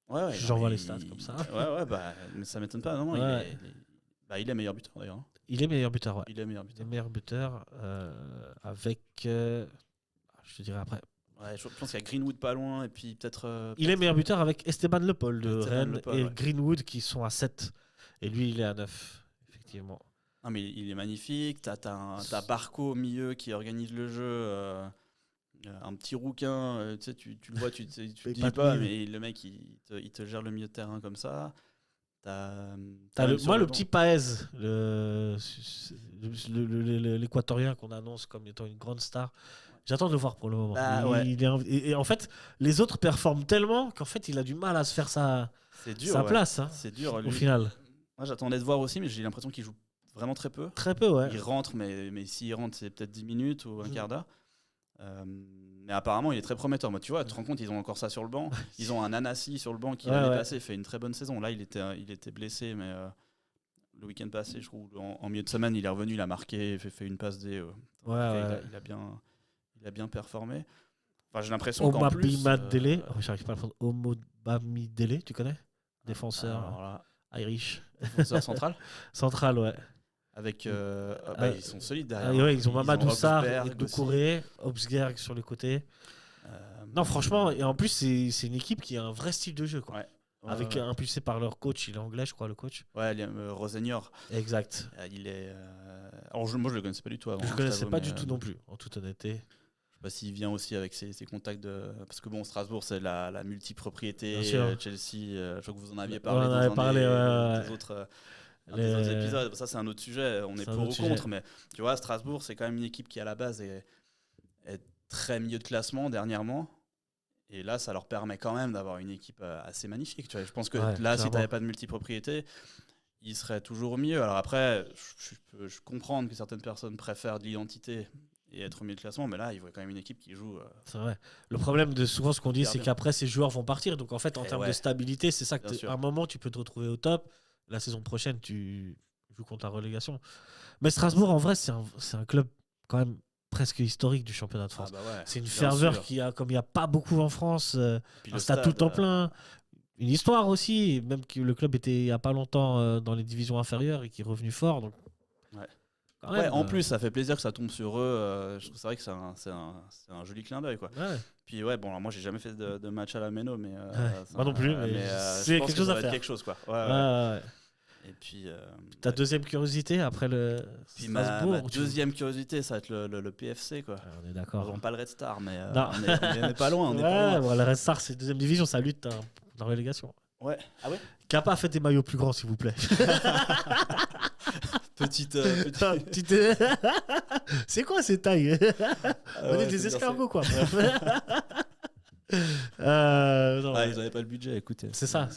Speaker 2: Ouais,
Speaker 1: j'envoie les stats comme ça.
Speaker 2: Ouais, mais ça m'étonne pas. Non, il est meilleur buteur d'ailleurs.
Speaker 1: Il est meilleur buteur, ouais.
Speaker 2: Il est
Speaker 1: meilleur buteur avec. Je te dirai après.
Speaker 2: Ouais, je pense qu'il y a Greenwood pas loin, et puis peut-être.
Speaker 1: Il est meilleur buteur avec Esteban Le Paul de Rennes et Greenwood qui sont à 7. Et lui, il est à 9, effectivement.
Speaker 2: Non, mais il est magnifique. T'as Barco au milieu qui organise le jeu. Un petit rouquin, tu le vois, tu le dis pas, mais le mec il te gère le milieu de terrain comme ça.
Speaker 1: Le petit Paez, l'équatorien qu'on annonce comme étant une grande star. J'attends de le voir pour le moment. Et en fait, les autres performent tellement qu'en fait, il a du mal à se faire sa place. Hein,
Speaker 2: c'est dur,
Speaker 1: au final.
Speaker 2: Moi, j'attendais de voir aussi, mais j'ai l'impression qu'il joue vraiment très peu.
Speaker 1: Très peu, ouais.
Speaker 2: Il rentre, mais s'il rentre, c'est peut-être 10 minutes ou un quart d'heure. Mais apparemment il est très prometteur. Moi, tu vois, tu te rends compte, ils ont encore ça sur le banc. Ils ont un Anassi sur le banc qui l'année passée fait une très bonne saison. Là il était blessé, mais le week-end passé, je trouve, en milieu de semaine, il est revenu, il a marqué, fait une passe D. Il a bien performé. Enfin, j'ai l'impression qu'en plus
Speaker 1: j'arrive pas à le prendre. Omobamidele, tu connais? Défenseur Irish.
Speaker 2: Défenseur
Speaker 1: Central, ouais.
Speaker 2: Avec ils sont solides derrière.
Speaker 1: Ils ont Mamadou Sarr et Doucouré, Obsberg sur les côtés. Non, franchement, et en plus, c'est une équipe qui a un vrai style de jeu. Quoi. Impulsé par leur coach, il est anglais, je crois, le coach.
Speaker 2: Ouais, Rosenior.
Speaker 1: Exact.
Speaker 2: Il est. Alors, moi, je le connaissais pas du tout avant.
Speaker 1: Je le connaissais pas du tout non plus, en toute honnêteté.
Speaker 2: Je sais pas s'il vient aussi avec ses contacts parce que bon, Strasbourg, c'est la multipropriété. Chelsea, je crois que vous en aviez parlé des autres. Des autres épisodes, ça c'est un autre sujet, on est pour ou contre, mais tu vois, Strasbourg c'est quand même une équipe qui à la base est très milieu de classement dernièrement, et là ça leur permet quand même d'avoir une équipe assez magnifique. Tu vois. Je pense que là, si tu n'avais pas de multipropriété, ils seraient toujours mieux. Alors après, je comprends que certaines personnes préfèrent de l'identité et être au milieu de classement, mais là ils voient quand même une équipe qui joue.
Speaker 1: C'est vrai. Le problème de souvent ce qu'on dit, c'est qu'après ces joueurs vont partir, donc en fait en termes de stabilité, c'est ça que à un moment tu peux te retrouver au top. La saison prochaine, tu joues contre la relégation. Mais Strasbourg, en vrai, c'est un club quand même presque historique du championnat de France. C'est une ferveur comme il n'y a pas beaucoup en France. Un stade tout le temps plein. Une histoire aussi, même que le club était il n'y a pas longtemps dans les divisions inférieures et qui est revenu fort. Donc, Quand même,
Speaker 2: en plus, ça fait plaisir que ça tombe sur eux. Je trouve c'est vrai que c'est un joli clin d'œil, quoi.
Speaker 1: Ouais.
Speaker 2: Puis ouais, bon, alors moi j'ai jamais fait de match à la Méno, mais
Speaker 1: Moi non plus, mais c'est quelque chose à faire.
Speaker 2: Quelque chose, quoi.
Speaker 1: Ouais.
Speaker 2: Et puis
Speaker 1: ta deuxième curiosité après le Strasbourg,
Speaker 2: ma deuxième curiosité, ça va être le PFC, quoi.
Speaker 1: On est d'accord.
Speaker 2: Ils n'ont pas le Red Star, mais
Speaker 1: on
Speaker 2: n'est pas loin. On est pas loin.
Speaker 1: Bon, le Red Star, c'est deuxième division, ça lutte dans la relégation.
Speaker 2: Ouais. Ah ouais.
Speaker 1: Kappa, faites des maillots plus grands, s'il vous plaît.
Speaker 2: Petite.
Speaker 1: C'est quoi ces tailles? On est des escargots, quoi.
Speaker 2: Ils n'avaient pas le budget, écoutez.
Speaker 1: C'est ça.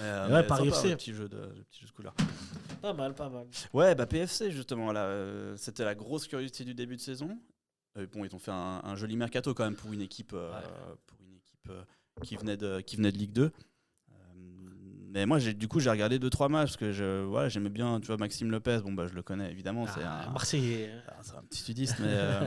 Speaker 2: Mais
Speaker 1: Paris
Speaker 2: sympa,
Speaker 1: FC.
Speaker 2: le petit jeu de couleur.
Speaker 1: Pas mal.
Speaker 2: Ouais, PFC, justement, là, c'était la grosse curiosité du début de saison. Bon, ils ont fait un joli mercato quand même pour une équipe, qui venait de Ligue 2. Mais moi, j'ai regardé 2-3 matchs parce que j'aimais bien, tu vois, Maxime Lopez. Bon, je le connais évidemment, c'est un
Speaker 1: Marseillais.
Speaker 2: C'est un petit sudiste,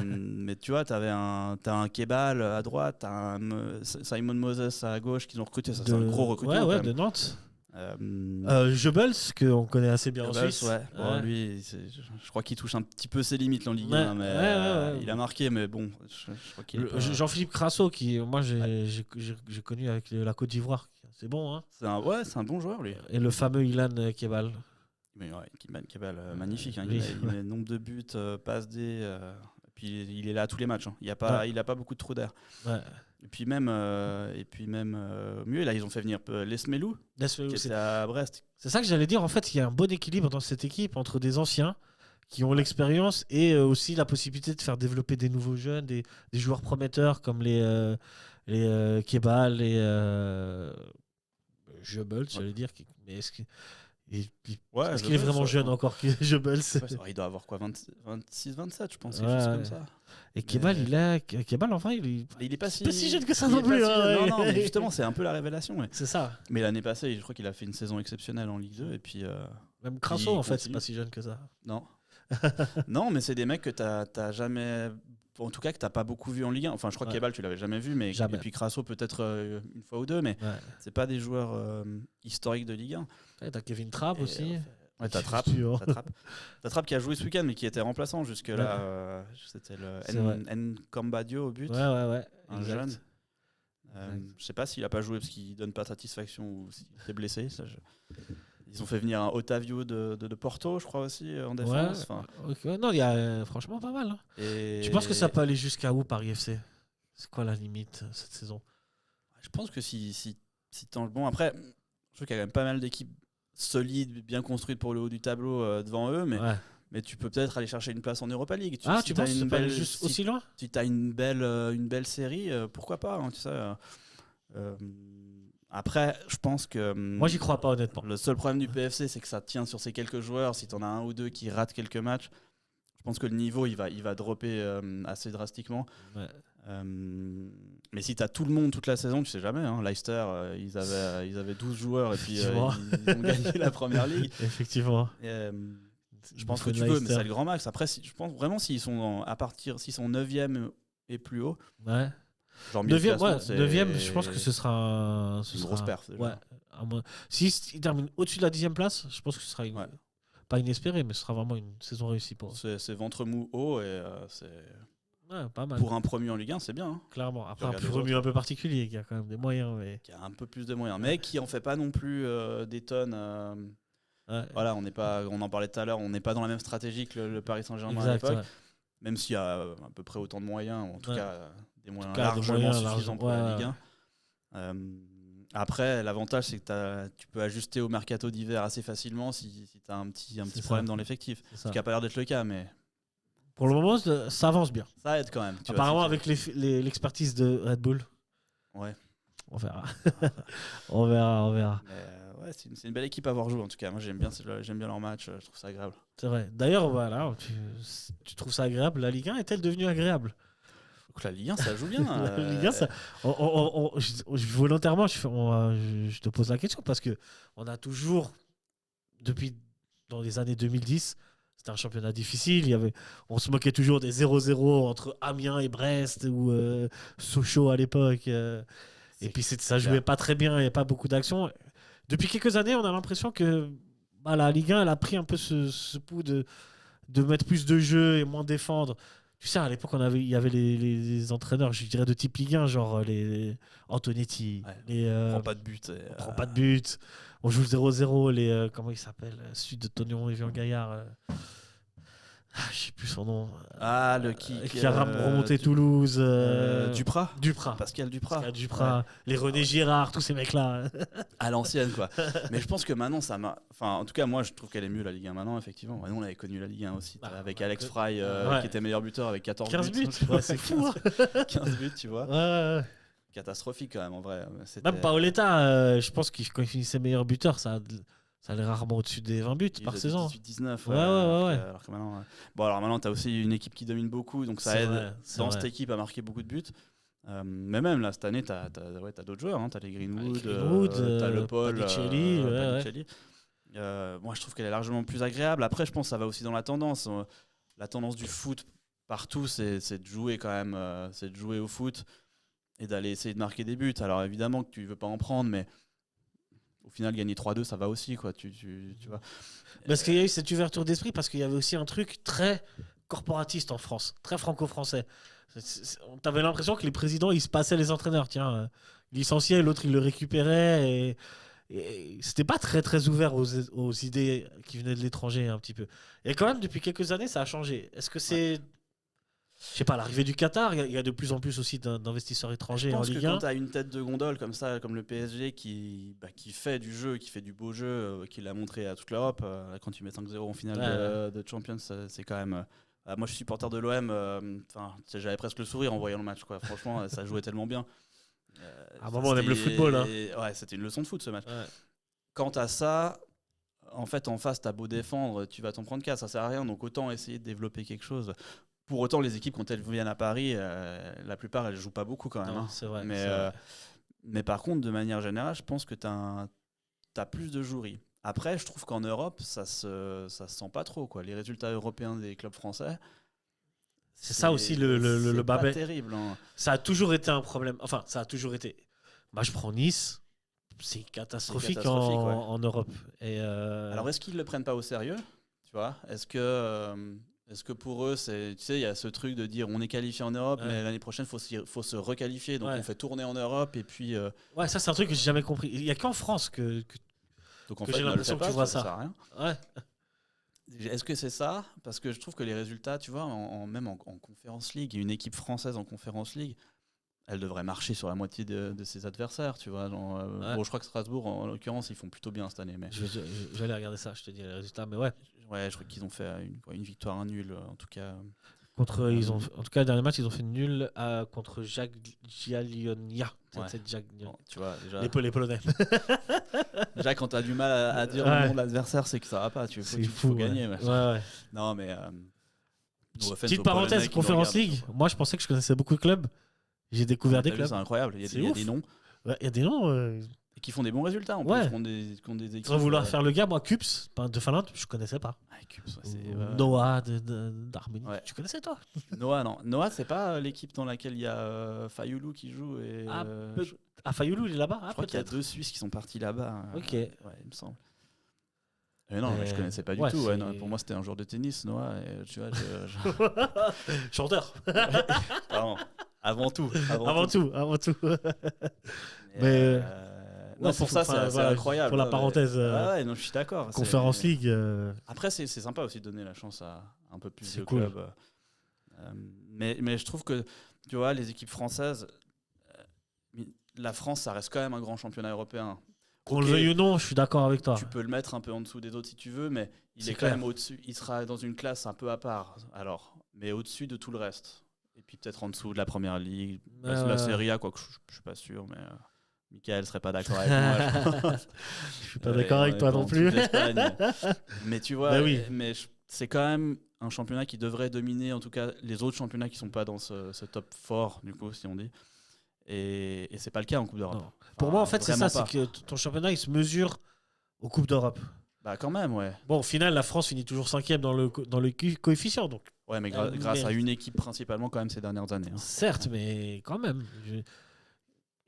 Speaker 2: mais tu vois, t'as un Kebal à droite, t'as un Simon Moses à gauche qu'ils ont recruté. Ça, c'est un gros recrutement.
Speaker 1: Ouais, de Nantes. Goebbels, qu'on connaît assez bien en Suisse.
Speaker 2: Ouais. Bon, lui, je crois qu'il touche un petit peu ses limites en Ligue 1, mais il a marqué, mais bon, je crois qu'il
Speaker 1: Jean-Philippe Crasso, qui moi j'ai connu avec la Côte d'Ivoire, c'est bon, hein.
Speaker 2: C'est un bon joueur, lui.
Speaker 1: Et le fameux Ilan Kebal.
Speaker 2: Mais ouais, Kebal, magnifique, hein. Il met nombre de buts, passes D, puis il est là à tous les matchs, hein. Il a pas beaucoup de trous d'air.
Speaker 1: Ouais.
Speaker 2: Et puis même mieux, là ils ont fait venir Lesmelou, qui était à Brest.
Speaker 1: C'est ça que j'allais dire, en fait il y a un bon équilibre dans cette équipe entre des anciens qui ont l'expérience et aussi la possibilité de faire développer des nouveaux jeunes, des joueurs prometteurs comme les Kebal, les Goebbels, j'allais dire. Mais est-ce qu'il est vraiment jeune encore, Goebbels?
Speaker 2: Il doit avoir quoi, 26, 27, je pense,
Speaker 1: quelque
Speaker 2: chose comme ça.
Speaker 1: Et Kebal, Kebal, enfin, il est
Speaker 2: pas
Speaker 1: si jeune que ça non plus.
Speaker 2: Non, mais justement, c'est un peu la révélation. Ouais.
Speaker 1: C'est ça.
Speaker 2: Mais l'année passée, je crois qu'il a fait une saison exceptionnelle en Ligue 2. Et puis,
Speaker 1: même Crasso, en fait, c'est pas si jeune que ça.
Speaker 2: Non. Non, mais c'est des mecs que t'as jamais. En tout cas, que t'as pas beaucoup vu en Ligue 1. Enfin, je crois que Kebal, tu l'avais jamais vu. Mais
Speaker 1: jamais.
Speaker 2: Et puis Crasso, peut-être une fois ou deux. Mais c'est pas des joueurs historiques de Ligue 1.
Speaker 1: Ouais, t'as Kevin Trapp aussi.
Speaker 2: Ouais, t'as Trapp qui a joué ce week-end, mais qui était remplaçant jusque-là. C'était le Cambadio au but.
Speaker 1: Ouais.
Speaker 2: Un jeune. Je sais pas s'il a pas joué parce qu'il donne pas satisfaction ou s'il était blessé. Ils ont fait venir un Otavio de Porto, je crois aussi, en défense.
Speaker 1: Okay. Non, il y a franchement pas mal. Hein. Tu penses que ça peut aller jusqu'à où Paris FC? C'est quoi la limite cette saison?
Speaker 2: Je pense que si bon, après, je trouve qu'il y a quand même pas mal d'équipes solides, bien construites pour le haut du tableau devant eux, mais tu peux peut-être aller chercher une place en Europa League.
Speaker 1: Tu penses que ça peut aller juste aussi loin?
Speaker 2: Si tu as une belle série, pourquoi pas, hein, tu sais. Après, je pense que.
Speaker 1: Moi, j'y crois pas, honnêtement.
Speaker 2: Le seul problème du PFC, c'est que ça tient sur ces quelques joueurs. Si tu en as un ou deux qui ratent quelques matchs, je pense que le niveau, il va dropper assez drastiquement.
Speaker 1: Ouais.
Speaker 2: Mais si tu as tout le monde toute la saison, tu sais jamais. Hein. Leicester, ils avaient 12 joueurs et puis ils ont gagné la première ligue.
Speaker 1: Effectivement.
Speaker 2: Je pense que tu peux, mais c'est le grand max. Après, je pense vraiment s'ils sont 9e et plus haut.
Speaker 1: Ouais.
Speaker 2: Genre
Speaker 1: 9e, je pense que ce sera
Speaker 2: une grosse perf.
Speaker 1: Ouais. S'ils terminent au-dessus de la 10e place, je pense que ce sera pas inespéré, mais ce sera vraiment une saison réussie pour eux.
Speaker 2: C'est ventre mou haut et c'est.
Speaker 1: Ouais, pas mal.
Speaker 2: Pour un promu en Ligue 1, c'est bien. Hein.
Speaker 1: Clairement. Après, un promu un peu particulier, qui a quand même des moyens. Mais...
Speaker 2: Qui a un peu plus de moyens, mais qui en fait pas non plus des tonnes. Voilà, on en parlait tout à l'heure, on n'est pas dans la même stratégie que le Paris Saint-Germain à l'époque. Ouais. Même s'il y a à peu près autant de moyens, ou en tout cas des moyens largement suffisants pour la Ligue 1. Après, l'avantage, c'est que tu peux ajuster au mercato d'hiver assez facilement si tu as un petit problème dans l'effectif. Ce qui n'a pas l'air d'être le cas, mais.
Speaker 1: Pour le moment, ça avance bien.
Speaker 2: Ça aide quand même.
Speaker 1: Apparemment, avec l'expertise de Red Bull.
Speaker 2: Ouais.
Speaker 1: On verra. on verra.
Speaker 2: Mais, ouais, c'est une belle équipe à voir jouer en tout cas. Moi, j'aime bien leur match. Je trouve ça agréable. C'est
Speaker 1: vrai. D'ailleurs, voilà, tu trouves ça agréable. La Ligue 1 est-elle devenue agréable?
Speaker 2: Donc, la Ligue 1, ça joue bien.
Speaker 1: La Ligue 1, ça... volontairement, je te pose la question parce que on a toujours, depuis dans les années 2010, c'était un championnat difficile. On se moquait toujours des 0-0 entre Amiens et Brest ou Sochaux à l'époque. Et puis ça jouait pas très bien, il n'y avait pas beaucoup d'action. Depuis quelques années, on a l'impression que la Ligue 1 elle a pris un peu ce pouls de de mettre plus de jeu et moins défendre. Tu sais, à l'époque, il y avait les entraîneurs, je dirais, de type Ligue 1, genre les Antonetti.
Speaker 2: On prend pas de but.
Speaker 1: On prend pas de but. On joue 0-0. Comment il s'appelle celui de Tognon et Jean Gaillard. Je sais plus son nom.
Speaker 2: Qui
Speaker 1: a remonté Toulouse.
Speaker 2: Duprat.
Speaker 1: Pascal
Speaker 2: Duprat.
Speaker 1: Ouais. Les René Girard, tous ces mecs-là.
Speaker 2: À l'ancienne, quoi. Mais je pense que maintenant, enfin, en tout cas, moi, je trouve qu'elle est mieux, la Ligue 1 maintenant, effectivement. Nous, on avait connu la Ligue 1 aussi. Avec Alex Fry, qui était meilleur buteur avec 14
Speaker 1: 15 buts. Ouais, c'est fou.
Speaker 2: 15 buts, tu vois.
Speaker 1: Ouais.
Speaker 2: Catastrophique, quand même, en vrai.
Speaker 1: Même Paoletta, je pense que quand il finissait meilleur buteur, ça allait rarement au-dessus des 20 buts par saison.
Speaker 2: 18-19.
Speaker 1: Ouais.
Speaker 2: Alors que maintenant, alors maintenant, tu as aussi une équipe qui domine beaucoup, donc ça aide cette équipe à marquer beaucoup de buts. Mais même là, cette année, tu as d'autres joueurs. Tu as les Greenwood, tu as Le Paul,
Speaker 1: Padicelli.
Speaker 2: Moi, je trouve qu'elle est largement plus agréable. Après, je pense que ça va aussi dans la tendance. La tendance du foot partout, c'est de jouer quand même. C'est de jouer au foot et d'aller essayer de marquer des buts. Alors évidemment que tu veux pas en prendre, mais au final, gagner 3-2, ça va aussi, quoi. Tu vois.
Speaker 1: Parce qu'il y a eu cette ouverture d'esprit, parce qu'il y avait aussi un truc très corporatiste en France, très franco-français. T'avais l'impression que les présidents, ils se passaient les entraîneurs. Tiens, licencié, l'autre, il le récupérait. Et c'était pas très, très ouvert aux idées qui venaient de l'étranger, un petit peu. Et quand même, depuis quelques années, ça a changé. Est-ce que c'est... Je sais pas, l'arrivée du Qatar, il y a de plus en plus aussi d'investisseurs étrangers en Ligue 1.
Speaker 2: Je pense que quand tu as une tête de gondole comme ça, comme le PSG, qui fait du jeu, qui fait du beau jeu, qui l'a montré à toute l'Europe, quand tu mets 5-0 en finale de Champions, c'est quand même... moi, je suis supporter de l'OM, j'avais presque le sourire en voyant le match, quoi. Franchement, ça jouait tellement bien.
Speaker 1: À un moment, on aime le football. Hein.
Speaker 2: Ouais, c'était une leçon de foot, ce match.
Speaker 1: Ouais.
Speaker 2: Quant à ça, en fait, en face, t'as beau défendre, tu vas t'en prendre qu'à, ça sert à rien, donc autant essayer de développer quelque chose. Pour autant, les équipes, quand elles viennent à Paris, la plupart, elles jouent pas beaucoup quand même.
Speaker 1: Non,
Speaker 2: hein.
Speaker 1: c'est vrai.
Speaker 2: Mais par contre, de manière générale, je pense que t'as plus de joueries. Après, je trouve qu'en Europe, ça se sent pas trop, quoi. Les résultats européens des clubs français.
Speaker 1: C'est ça aussi le
Speaker 2: pas
Speaker 1: babet.
Speaker 2: terrible. Hein.
Speaker 1: Ça a toujours été un problème. Enfin, ça a toujours été. Moi, je prends Nice. C'est catastrophique, en Europe.
Speaker 2: Alors, est-ce qu'ils le prennent pas au sérieux ? Tu vois ? Est-ce que pour eux, tu sais, il y a ce truc de dire on est qualifié en Europe, mais l'année prochaine, faut se requalifier. Donc, on fait tourner en Europe et puis.
Speaker 1: Ouais, ça, c'est un truc que j'ai jamais compris. Il y a qu'en France
Speaker 2: donc, en
Speaker 1: que
Speaker 2: fait,
Speaker 1: j'ai l'impression que tu vois ça.
Speaker 2: Ça sert à rien.
Speaker 1: Ouais.
Speaker 2: Est-ce que c'est ça ? Parce que je trouve que les résultats, tu vois, même en Conference League, une équipe française en Conference League, elle devrait marcher sur la moitié de ses adversaires, tu vois. Bon, je crois que Strasbourg, en l'occurrence, ils font plutôt bien cette année. Mais...
Speaker 1: J'allais regarder ça, je te dis les résultats, mais ouais.
Speaker 2: Ouais, je crois qu'ils ont fait une victoire, un nul, en tout cas.
Speaker 1: En tout cas, le dernier match, ils ont fait nul contre Jagiellonia.
Speaker 2: Bon, tu vois, déjà...
Speaker 1: Les Polonais.
Speaker 2: Déjà, quand tu as du mal à dire le nom de l'adversaire, c'est que ça va pas. Il faut gagner.
Speaker 1: Ouais.
Speaker 2: Non, mais...
Speaker 1: Petite parenthèse, Conference League. Moi, je pensais que je connaissais beaucoup de clubs. J'ai découvert des clubs.
Speaker 2: C'est incroyable. Il y a des noms.
Speaker 1: Ouais, il y a des noms.
Speaker 2: Et qui font des bons résultats en plus. Qui ont des équipes.
Speaker 1: Sans vouloir faire le gars, moi, Kups de Finlande, je connaissais pas.
Speaker 2: Kups,
Speaker 1: Noah d'Arménie. Ouais. Tu connaissais toi ?
Speaker 2: Noah, non. Noah, c'est pas l'équipe dans laquelle il y a Fayoulou qui joue.
Speaker 1: Fayoulou, il est là-bas.
Speaker 2: Je crois qu'il y a 2 Suisses qui sont partis là-bas.
Speaker 1: Ok.
Speaker 2: Ouais, il me semble. Non, je connaissais pas du tout. Ouais, non, pour moi, c'était un joueur de tennis, Noah. Et, tu vois,
Speaker 1: chanteur.
Speaker 2: Pardon. Avant tout.
Speaker 1: Mais
Speaker 2: non, pour ça, c'est incroyable.
Speaker 1: Pour la parenthèse.
Speaker 2: Ouais, non, je suis d'accord.
Speaker 1: Conference League.
Speaker 2: Après, c'est sympa aussi de donner la chance à un peu plus de clubs. Mais je trouve que, tu vois, les équipes françaises, la France, ça reste quand même un grand championnat européen.
Speaker 1: Qu'on le veuille ou non, je suis d'accord avec toi.
Speaker 2: Tu peux le mettre un peu en dessous des autres si tu veux, mais il est quand même au-dessus. Il sera dans une classe un peu à part, alors, mais au-dessus de tout le reste. Et puis peut-être en dessous de la première ligue, la Serie A, quoi que je suis pas sûr, mais Michael serait pas d'accord avec moi.
Speaker 1: Je suis pas d'accord avec toi non plus.
Speaker 2: Mais tu vois, mais c'est quand même un championnat qui devrait dominer, en tout cas, les autres championnats qui sont pas dans ce top fort, du coup, si on dit. Et c'est pas le cas en Coupe d'Europe.
Speaker 1: Pour moi, en fait, c'est ça, c'est que ton championnat, il se mesure aux Coupes d'Europe.
Speaker 2: Bah quand même, ouais.
Speaker 1: Bon, au final, la France finit toujours 5e dans le coefficient, donc.
Speaker 2: Ouais, mais grâce à une équipe principalement quand même ces dernières années. Hein.
Speaker 1: Certes, mais quand même.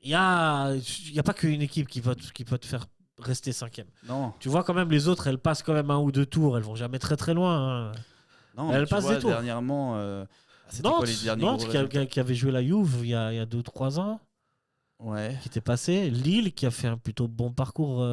Speaker 1: Il y a pas qu'une équipe qui peut te faire rester 5e.
Speaker 2: Non.
Speaker 1: Tu vois quand même les autres, elles passent quand même 1 ou 2 tours, elles vont jamais très très loin. Hein.
Speaker 2: Non,
Speaker 1: Elle
Speaker 2: mais tu
Speaker 1: passe
Speaker 2: vois,
Speaker 1: des tours.
Speaker 2: dernièrement, c'était quoi les derniers
Speaker 1: Nantes
Speaker 2: gros
Speaker 1: qui,
Speaker 2: résultats
Speaker 1: qui avait joué la Juve il y a 2-3 ans,
Speaker 2: Ouais.
Speaker 1: qui était passé. Lille qui a fait un plutôt bon parcours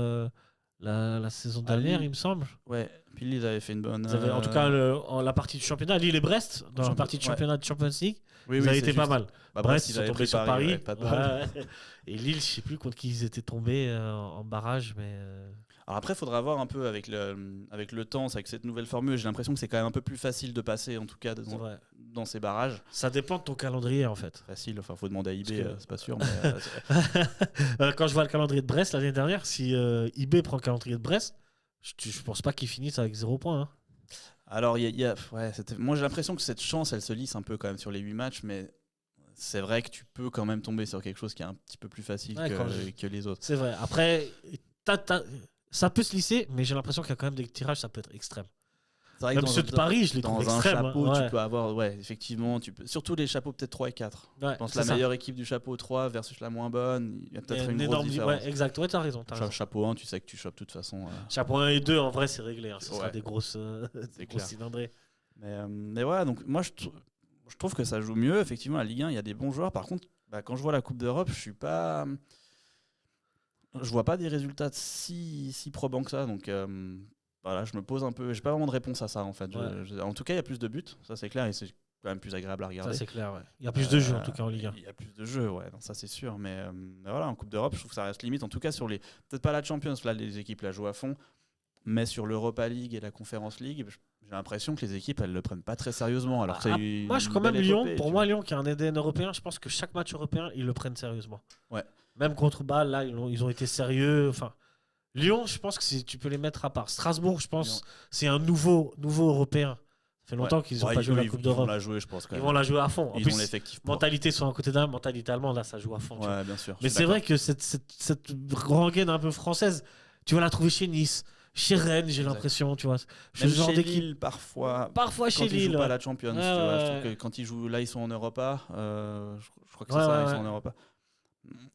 Speaker 1: la saison
Speaker 2: À
Speaker 1: dernière,
Speaker 2: Lille.
Speaker 1: il me semble.
Speaker 2: Ouais. Puis Lille avait fait une bonne.
Speaker 1: Ils avaient, en tout cas, en la partie du championnat, Lille et Brest, dans la partie de
Speaker 2: Ouais.
Speaker 1: championnat de Champions League,
Speaker 2: Oui,
Speaker 1: ils
Speaker 2: oui,
Speaker 1: avaient
Speaker 2: c'est
Speaker 1: été pas
Speaker 2: juste.
Speaker 1: mal.
Speaker 2: Bah,
Speaker 1: Brest,
Speaker 2: ils
Speaker 1: ils sont
Speaker 2: avaient
Speaker 1: tombés
Speaker 2: pris
Speaker 1: sur Paris.
Speaker 2: ouais, pas de bol.
Speaker 1: Ouais. Et Lille, je sais plus contre qui ils étaient tombés en barrage, mais.
Speaker 2: Alors après, il faudra voir un peu avec le temps, avec cette nouvelle formule. J'ai l'impression que c'est quand même un peu plus facile de passer, en tout cas,
Speaker 1: C'est vrai.
Speaker 2: dans ces barrages.
Speaker 1: Ça dépend de ton calendrier, en fait.
Speaker 2: Facile, enfin, faut demander à IB,
Speaker 1: Parce que-
Speaker 2: c'est pas sûr. Mais,
Speaker 1: Quand je vois le calendrier de Brest l'année dernière, si IB prend le calendrier de Brest, je pense pas qu'ils finissent avec 0 points. Hein.
Speaker 2: Alors, ouais, moi j'ai l'impression que cette chance, elle se lisse un peu quand même sur les 8 matchs, mais c'est vrai que tu peux quand même tomber sur quelque chose qui est un petit peu plus facile
Speaker 1: Ouais,
Speaker 2: que les autres.
Speaker 1: C'est vrai. Après, ça peut se lisser, mais j'ai l'impression qu'il y a quand même des tirages, ça peut être extrême.
Speaker 2: C'est vrai
Speaker 1: Même
Speaker 2: que
Speaker 1: ceux de Paris, je les trouve
Speaker 2: dans un
Speaker 1: extrêmes.
Speaker 2: chapeau,
Speaker 1: hein.
Speaker 2: tu peux avoir, ouais, effectivement, surtout les chapeaux peut-être 3 et 4.
Speaker 1: Ouais,
Speaker 2: Je pense que
Speaker 1: c'est
Speaker 2: la
Speaker 1: ça.
Speaker 2: meilleure équipe du chapeau 3 versus la moins bonne, il y a peut-être une grosse
Speaker 1: énorme
Speaker 2: différence.
Speaker 1: Ouais, exact. Ouais, t'as raison.
Speaker 2: Chapeau 1, tu sais que tu chopes de toute façon.
Speaker 1: Chapeau 1 et 2, en vrai, c'est réglé. Hein. Ce sera
Speaker 2: Ouais.
Speaker 1: des grosses,
Speaker 2: C'est
Speaker 1: grosses
Speaker 2: clair.
Speaker 1: cylindrées.
Speaker 2: Mais ouais, donc moi je trouve que ça joue mieux. Effectivement, la Ligue 1, il y a des bons joueurs. Par contre, quand je vois la Coupe d'Europe, je vois pas des résultats si probants que ça. Donc voilà, je me pose un peu. J'ai pas vraiment de réponse à ça en fait.
Speaker 1: Ouais.
Speaker 2: En tout cas, il y a plus de buts, ça c'est clair, et c'est quand même plus agréable à regarder.
Speaker 1: Ça, c'est clair. Ouais. Il y a plus de jeux, en tout cas, en Ligue 1.
Speaker 2: Il y a plus de jeux, ouais, non, ça c'est sûr. Mais voilà, en Coupe d'Europe, je trouve que ça reste limite. En tout cas, sur les. Peut-être pas la Champions, là, les équipes la jouent à fond. Mais sur l'Europa League et la Conference League, j'ai l'impression que les équipes, elles le prennent pas très sérieusement. Alors que c'est
Speaker 1: Moi, je
Speaker 2: une
Speaker 1: quand même
Speaker 2: belle
Speaker 1: Lyon.
Speaker 2: épopée,
Speaker 1: Pour
Speaker 2: tu
Speaker 1: moi,
Speaker 2: vois.
Speaker 1: Lyon, qui a un ADN européen, je pense que chaque match européen, ils le prennent sérieusement.
Speaker 2: Ouais.
Speaker 1: Même contre Bâle, là, ils ont été sérieux. Enfin, Lyon, je pense que tu peux les mettre à part. Strasbourg, je pense, c'est un nouveau européen. Ça fait longtemps qu'ils n'ont pas joué la Coupe
Speaker 2: Ils vont
Speaker 1: d'Europe.
Speaker 2: la jouer, je pense. Quand
Speaker 1: Ils
Speaker 2: même.
Speaker 1: vont la jouer à fond. En
Speaker 2: Ils
Speaker 1: plus,
Speaker 2: ont l'effectif. pour.
Speaker 1: mentalité soit à côté d'un, mentalité allemande, là, ça joue à fond. tu vois.
Speaker 2: Ouais, bien sûr.
Speaker 1: Mais c'est vrai que cette rengaine un peu française, tu vas la trouver chez Nice, chez Rennes, j'ai
Speaker 2: Exact.
Speaker 1: l'impression, tu vois. Ce
Speaker 2: Même
Speaker 1: genre
Speaker 2: chez
Speaker 1: d'équipe.
Speaker 2: Lille, parfois.
Speaker 1: Parfois
Speaker 2: Quand
Speaker 1: chez
Speaker 2: ils
Speaker 1: Lille.
Speaker 2: jouent pas
Speaker 1: ouais.
Speaker 2: la Champions,
Speaker 1: Ouais,
Speaker 2: tu vois. Je
Speaker 1: ouais,
Speaker 2: trouve que quand ils jouent là, ils sont en Europa. Je crois que
Speaker 1: Ouais,
Speaker 2: c'est ça,
Speaker 1: ouais,
Speaker 2: ils sont
Speaker 1: ouais.
Speaker 2: en Europa.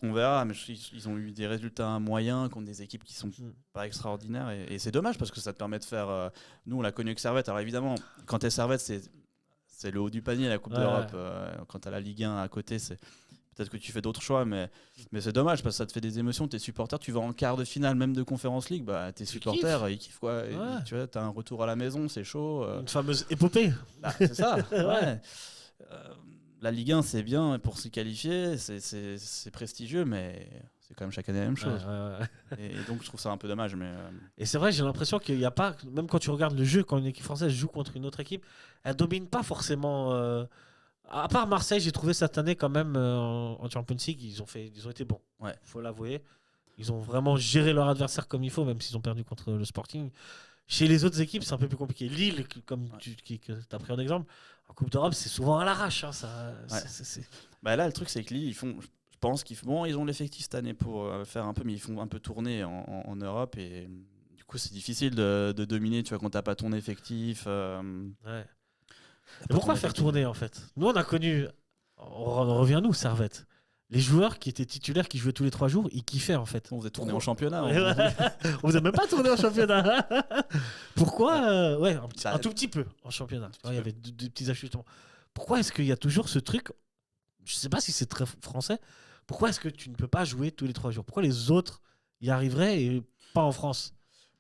Speaker 2: On verra, mais ils ont eu des résultats moyens contre des équipes qui sont pas extraordinaires. Et c'est dommage parce que ça te permet de faire. Nous, on l'a connu avec Servette. Alors évidemment, quand t'es Servette, c'est le haut du panier, la Coupe
Speaker 1: Ouais,
Speaker 2: d'Europe. Quand t'as la Ligue 1 à côté, c'est. Peut-être que tu fais d'autres choix, mais c'est dommage parce que ça te fait des émotions. Tes supporters, tu vas en quart de finale, même de Conférence League, tes supporters, ils kiffent quoi. Et,
Speaker 1: Ouais.
Speaker 2: tu vois, t'as un retour à la maison, c'est chaud.
Speaker 1: Une fameuse épopée.
Speaker 2: C'est ça.
Speaker 1: Ouais.
Speaker 2: Ouais. La Ligue 1, c'est bien pour s'y qualifier, c'est prestigieux, mais c'est quand même chaque année la même chose.
Speaker 1: Ouais.
Speaker 2: Et donc, je trouve ça un peu dommage. Mais
Speaker 1: Et c'est vrai, j'ai l'impression qu'il n'y a pas, même quand tu regardes le jeu, quand une équipe française joue contre une autre équipe, elle domine pas forcément. À part Marseille, j'ai trouvé cette année quand même en Champions League, ils ont été bons.
Speaker 2: Ouais.
Speaker 1: Faut l'avouer. Ils ont vraiment géré leur adversaire comme il faut, même s'ils ont perdu contre le Sporting. Chez les autres équipes, c'est un peu plus compliqué. Lille, comme tu as pris en exemple, en Coupe d'Europe, c'est souvent à l'arrache. Hein,
Speaker 2: là, le truc, c'est que Lille, je pense ils ont l'effectif cette année pour faire un peu, mais ils font un peu tourner en Europe. Et du coup, c'est difficile de dominer, tu vois, quand t'as pas ton effectif.
Speaker 1: Ouais. Et pourquoi faire tourner en fait? Nous, on a connu, on revient nous, Servette. Les joueurs qui étaient titulaires, qui jouaient tous les 3 jours, ils kiffaient en fait.
Speaker 2: On faisait tourner en championnat.
Speaker 1: On faisait même pas tourner en championnat. Pourquoi ouais, un tout petit peu en championnat. Il y avait des petits ajustements. Pourquoi est-ce qu'il y a toujours ce truc? Je sais pas si c'est très français. Pourquoi est-ce que tu ne peux pas jouer tous les 3 jours? Pourquoi les autres y arriveraient et pas en France?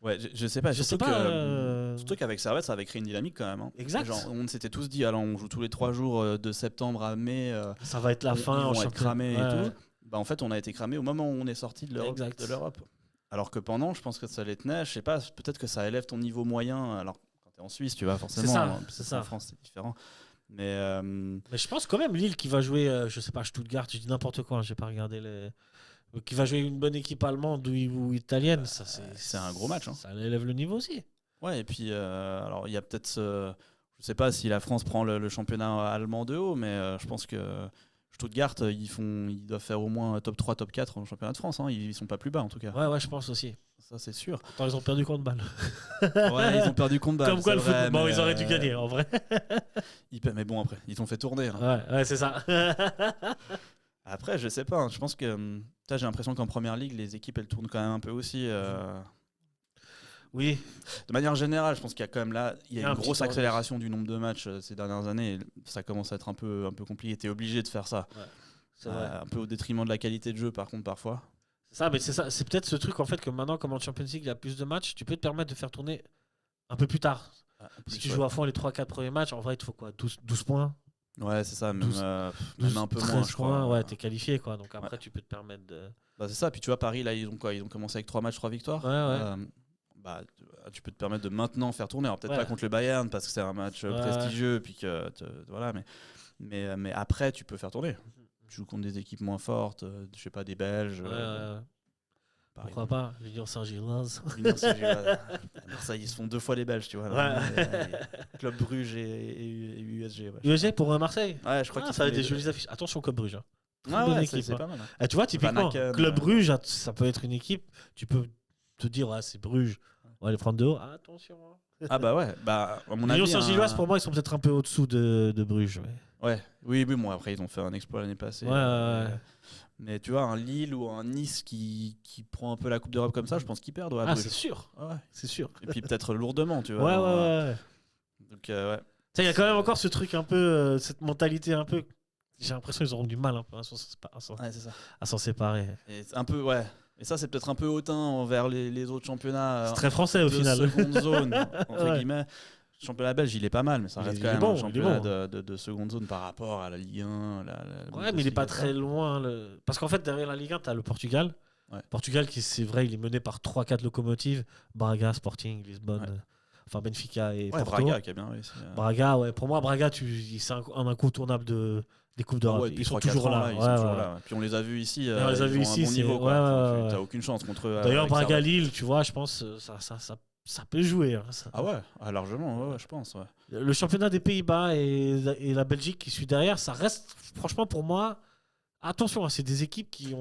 Speaker 2: Ouais, je sais pas.
Speaker 1: Je sais pas.
Speaker 2: Surtout qu'avec Servette, ça avait créé une dynamique quand même. Hein.
Speaker 1: Exact.
Speaker 2: Genre, on s'était tous dit, alors on joue tous les 3 jours de septembre à mai.
Speaker 1: Ça va être la fin
Speaker 2: ils
Speaker 1: en
Speaker 2: vont être cramés
Speaker 1: championnat.
Speaker 2: et tout. En fait, on a été cramés au moment où on est sorti de l'Europe. Alors que pendant, je pense que ça les tenait. Je sais pas, peut-être que ça élève ton niveau moyen. Alors, quand t'es en Suisse, tu vois, forcément.
Speaker 1: C'est ça.
Speaker 2: En France, c'est différent. Mais
Speaker 1: je pense quand même Lille qui va jouer, je sais pas, Stuttgart, je dis n'importe quoi, j'ai pas regardé qui va jouer une bonne équipe allemande ou italienne, ça
Speaker 2: c'est un gros match. Hein.
Speaker 1: Ça élève le niveau aussi.
Speaker 2: Ouais, et puis alors il y a peut-être, je sais pas si la France prend le championnat allemand de haut, mais je pense que Stuttgart, ils doivent faire au moins top 3, top 4 en championnat de France. Hein. Ils sont pas plus bas en tout cas.
Speaker 1: Ouais, je pense aussi.
Speaker 2: Ça, c'est sûr.
Speaker 1: Attends, ils ont perdu contre Bâle.
Speaker 2: Ouais, ils ont perdu contre Bâle.
Speaker 1: Comme quoi, le football,
Speaker 2: mais
Speaker 1: ils auraient dû gagner en vrai.
Speaker 2: Mais bon, après, ils t'ont fait tourner. Hein.
Speaker 1: Ouais, c'est ça.
Speaker 2: Après, je sais pas. Hein. Je pense que j'ai l'impression qu'en première ligue, les équipes, elles tournent quand même un peu aussi.
Speaker 1: Oui.
Speaker 2: De manière générale, je pense qu'il y a quand même là, il y a une grosse
Speaker 1: petit
Speaker 2: accélération du nombre de matchs ces dernières années. Et ça commence à être un peu compliqué. T'es obligé de faire ça.
Speaker 1: Ouais, c'est vrai.
Speaker 2: Un peu au détriment de la qualité de jeu, par contre, parfois.
Speaker 1: C'est ça, mais c'est peut-être ce truc en fait que maintenant, comme en Champions League, il y a plus de matchs, tu peux te permettre de faire tourner un peu plus tard. Si tu joues à fond les 3-4 premiers matchs, en vrai, il te faut quoi, 12 points?
Speaker 2: Ouais, c'est ça, même,
Speaker 1: 12,
Speaker 2: même un peu
Speaker 1: 13
Speaker 2: moins, je crois.
Speaker 1: points, ouais, t'es qualifié, quoi. Donc après, tu peux te permettre de.
Speaker 2: Bah, c'est ça, puis tu vois, Paris, là, ils ont quoi? Ils ont commencé avec 3 matchs, 3 victoires.
Speaker 1: Ouais.
Speaker 2: Bah, tu peux te permettre de maintenant faire tourner. Alors, peut-être
Speaker 1: Ouais.
Speaker 2: pas contre le Bayern, parce que c'est un match prestigieux, puis que. Voilà, mais après, tu peux faire tourner. Tu joues contre des équipes moins fortes, je sais pas, des Belges.
Speaker 1: Pourquoi pas l'Union Saint-Gilloise.
Speaker 2: Marseille, ils se font 2 fois les Belges, tu vois. Club Bruges et USG. Ouais,
Speaker 1: USG pour Marseille.
Speaker 2: Ouais, je crois que
Speaker 1: ça va être des jolies affiches. Attention, Club Bruges.
Speaker 2: Bonne équipe, c'est pas mal.
Speaker 1: Et tu vois, typiquement, Club Bruges, ça peut être une équipe. Tu peux te dire, c'est Bruges. On va les prendre de haut. Attention.
Speaker 2: Ah bah ouais, à mon avis.
Speaker 1: L'Union Saint-Gilloise, pour moi, ils sont peut-être un peu au-dessous de Bruges.
Speaker 2: Ouais. Oui, bon, après, ils ont fait un exploit l'année passée. Mais tu vois, un Lille ou un Nice qui prend un peu la Coupe d'Europe comme ça, je pense qu'ils perdent.
Speaker 1: Ouais, c'est sûr.
Speaker 2: Ouais.
Speaker 1: C'est sûr.
Speaker 2: Et puis peut-être lourdement, tu vois.
Speaker 1: Ouais.
Speaker 2: Donc, ouais.
Speaker 1: Il y a quand même encore ce truc un peu, cette mentalité un peu. J'ai l'impression qu'ils auront du mal un peu à s'en séparer.
Speaker 2: Et un peu, ouais. Et ça, c'est peut-être un peu hautain envers les autres championnats.
Speaker 1: C'est très français au final.
Speaker 2: Seconde zone, entre guillemets. Le championnat belge, il est pas mal, mais ça reste quand même un championnat de seconde zone par rapport à la Ligue 1.
Speaker 1: Ouais, mais il est pas très loin. Parce qu'en fait, derrière la Ligue 1, tu as le Portugal. Ouais. Portugal, qui c'est vrai, il est mené par 3-4 locomotives. Braga, Sporting, Lisbonne, enfin Benfica et Porto.
Speaker 2: Braga qui a bien réussi.
Speaker 1: Braga, ouais. Pour moi, Braga, c'est un incontournable des Coupes d'Europe.
Speaker 2: Ouais,
Speaker 1: ils sont toujours là.
Speaker 2: Ils sont toujours là. Puis on les a vus ici.
Speaker 1: On les a vus ici,
Speaker 2: un bon niveau. T'as aucune chance contre eux.
Speaker 1: D'ailleurs, Braga-Lille, tu vois, je pense ça peut jouer.
Speaker 2: Ah ouais, largement, je pense. Ouais.
Speaker 1: Le championnat des Pays-Bas et la Belgique qui suit derrière, ça reste, franchement, pour moi, attention, c'est des équipes qui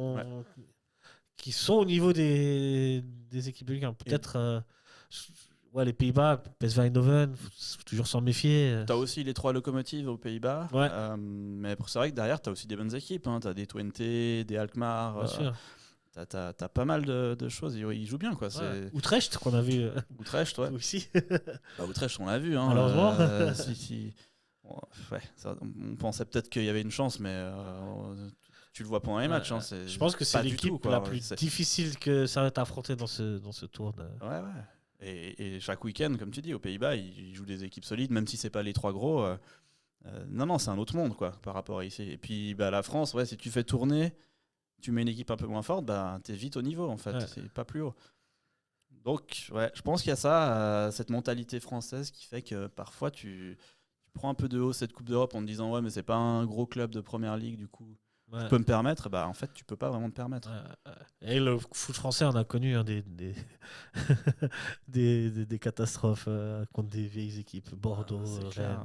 Speaker 1: sont au niveau des équipes de Ligue 1. Peut-être, les Pays-Bas, PSV Eindhoven, faut toujours s'en méfier.
Speaker 2: T'as aussi les 3 locomotives aux Pays-Bas.
Speaker 1: Ouais.
Speaker 2: Mais c'est vrai que derrière, t'as aussi des bonnes équipes. T'as des Twente, des Alkmaar.
Speaker 1: Bien sûr.
Speaker 2: T'as pas mal de choses. Ils jouent bien, quoi.
Speaker 1: Ouais. Utrecht, qu'on a vu.
Speaker 2: Utrecht, ouais.
Speaker 1: Aussi.
Speaker 2: Utrecht, on l'a vu.
Speaker 1: Malheureusement.
Speaker 2: On pensait peut-être qu'il y avait une chance, mais tu le vois pendant les matchs.
Speaker 1: Je pense que c'est l'équipe la plus difficile que ça va être affrontée dans ce tour.
Speaker 2: Ouais. Et chaque week-end, comme tu dis, aux Pays-Bas, ils jouent des équipes solides, même si c'est pas les 3 gros. Non, c'est un autre monde, quoi, par rapport à ici. Et puis, la France, si tu fais tourner. Tu mets une équipe un peu moins forte, t'es vite au niveau en fait, c'est pas plus haut. Donc je pense qu'il y a ça, cette mentalité française qui fait que parfois tu prends un peu de haut cette Coupe d'Europe en te disant mais c'est pas un gros club de première ligue du coup. Je peux me permettre, en fait tu peux pas vraiment te permettre.
Speaker 1: Et le foot français on a connu des catastrophes contre des vieilles équipes, Bordeaux, Rennes.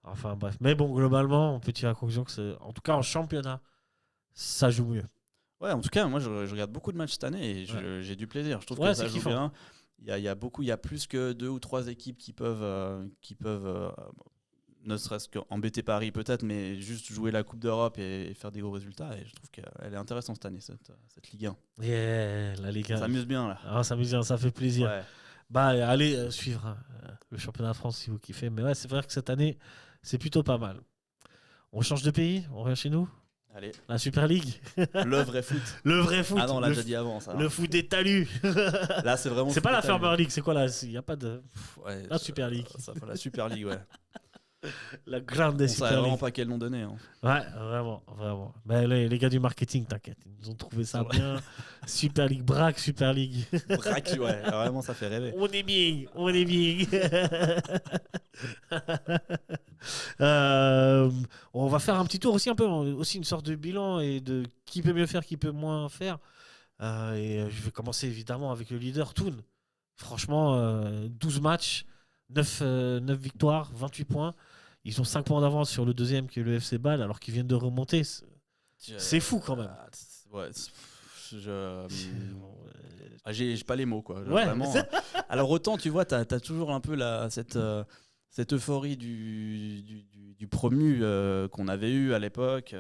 Speaker 1: Enfin bref, mais bon globalement on peut tirer la conclusion que en tout cas en championnat ça joue mieux.
Speaker 2: Ouais, en tout cas, moi je regarde beaucoup de matchs cette année et j'ai du plaisir. Je trouve que ça joue bien. Il y a plus que 2 ou 3 équipes qui peuvent ne serait-ce qu'embêter Paris peut-être, mais juste jouer la Coupe d'Europe et faire des gros résultats. Et je trouve qu'elle est intéressante cette année, cette Ligue 1.
Speaker 1: Yeah, la Ligue 1.
Speaker 2: Ça s'amuse bien là.
Speaker 1: Ça s'amuse bien, ça fait plaisir. Ouais. Allez suivre le championnat de France si vous kiffez. Mais c'est vrai que cette année, c'est plutôt pas mal. On change de pays, on revient chez nous.
Speaker 2: Allez.
Speaker 1: La Super League.
Speaker 2: Le vrai foot.
Speaker 1: Le vrai foot.
Speaker 2: Ah non, on l'a déjà dit avant ça.
Speaker 1: Le foot des talus.
Speaker 2: Là, c'est vraiment.
Speaker 1: C'est pas la Farmer League, c'est quoi là? Il n'y a pas de.
Speaker 2: La
Speaker 1: Super League.
Speaker 2: La Super League, ouais.
Speaker 1: La grande des Super League.
Speaker 2: On savait vraiment pas quel nom donner. Hein.
Speaker 1: Ouais, vraiment. Mais les gars du marketing, t'inquiète, ils nous ont trouvé ça bien. Super League, Braque, Super League.
Speaker 2: Braque, ouais, vraiment, ça fait rêver.
Speaker 1: On est bien. On va faire un petit tour aussi aussi une sorte de bilan et de qui peut mieux faire, qui peut moins faire. Et je vais commencer évidemment avec le leader Toon. Franchement, 12 matchs, 9 victoires, 28 points. Ils ont 5 points d'avance sur le deuxième qui est le FC Bâle alors qu'ils viennent de remonter. C'est fou quand même.
Speaker 2: Ouais, j'ai pas les mots quoi.
Speaker 1: Ouais,
Speaker 2: vraiment. Alors autant tu vois, t'as toujours un peu cette euphorie du promu qu'on avait eu à l'époque,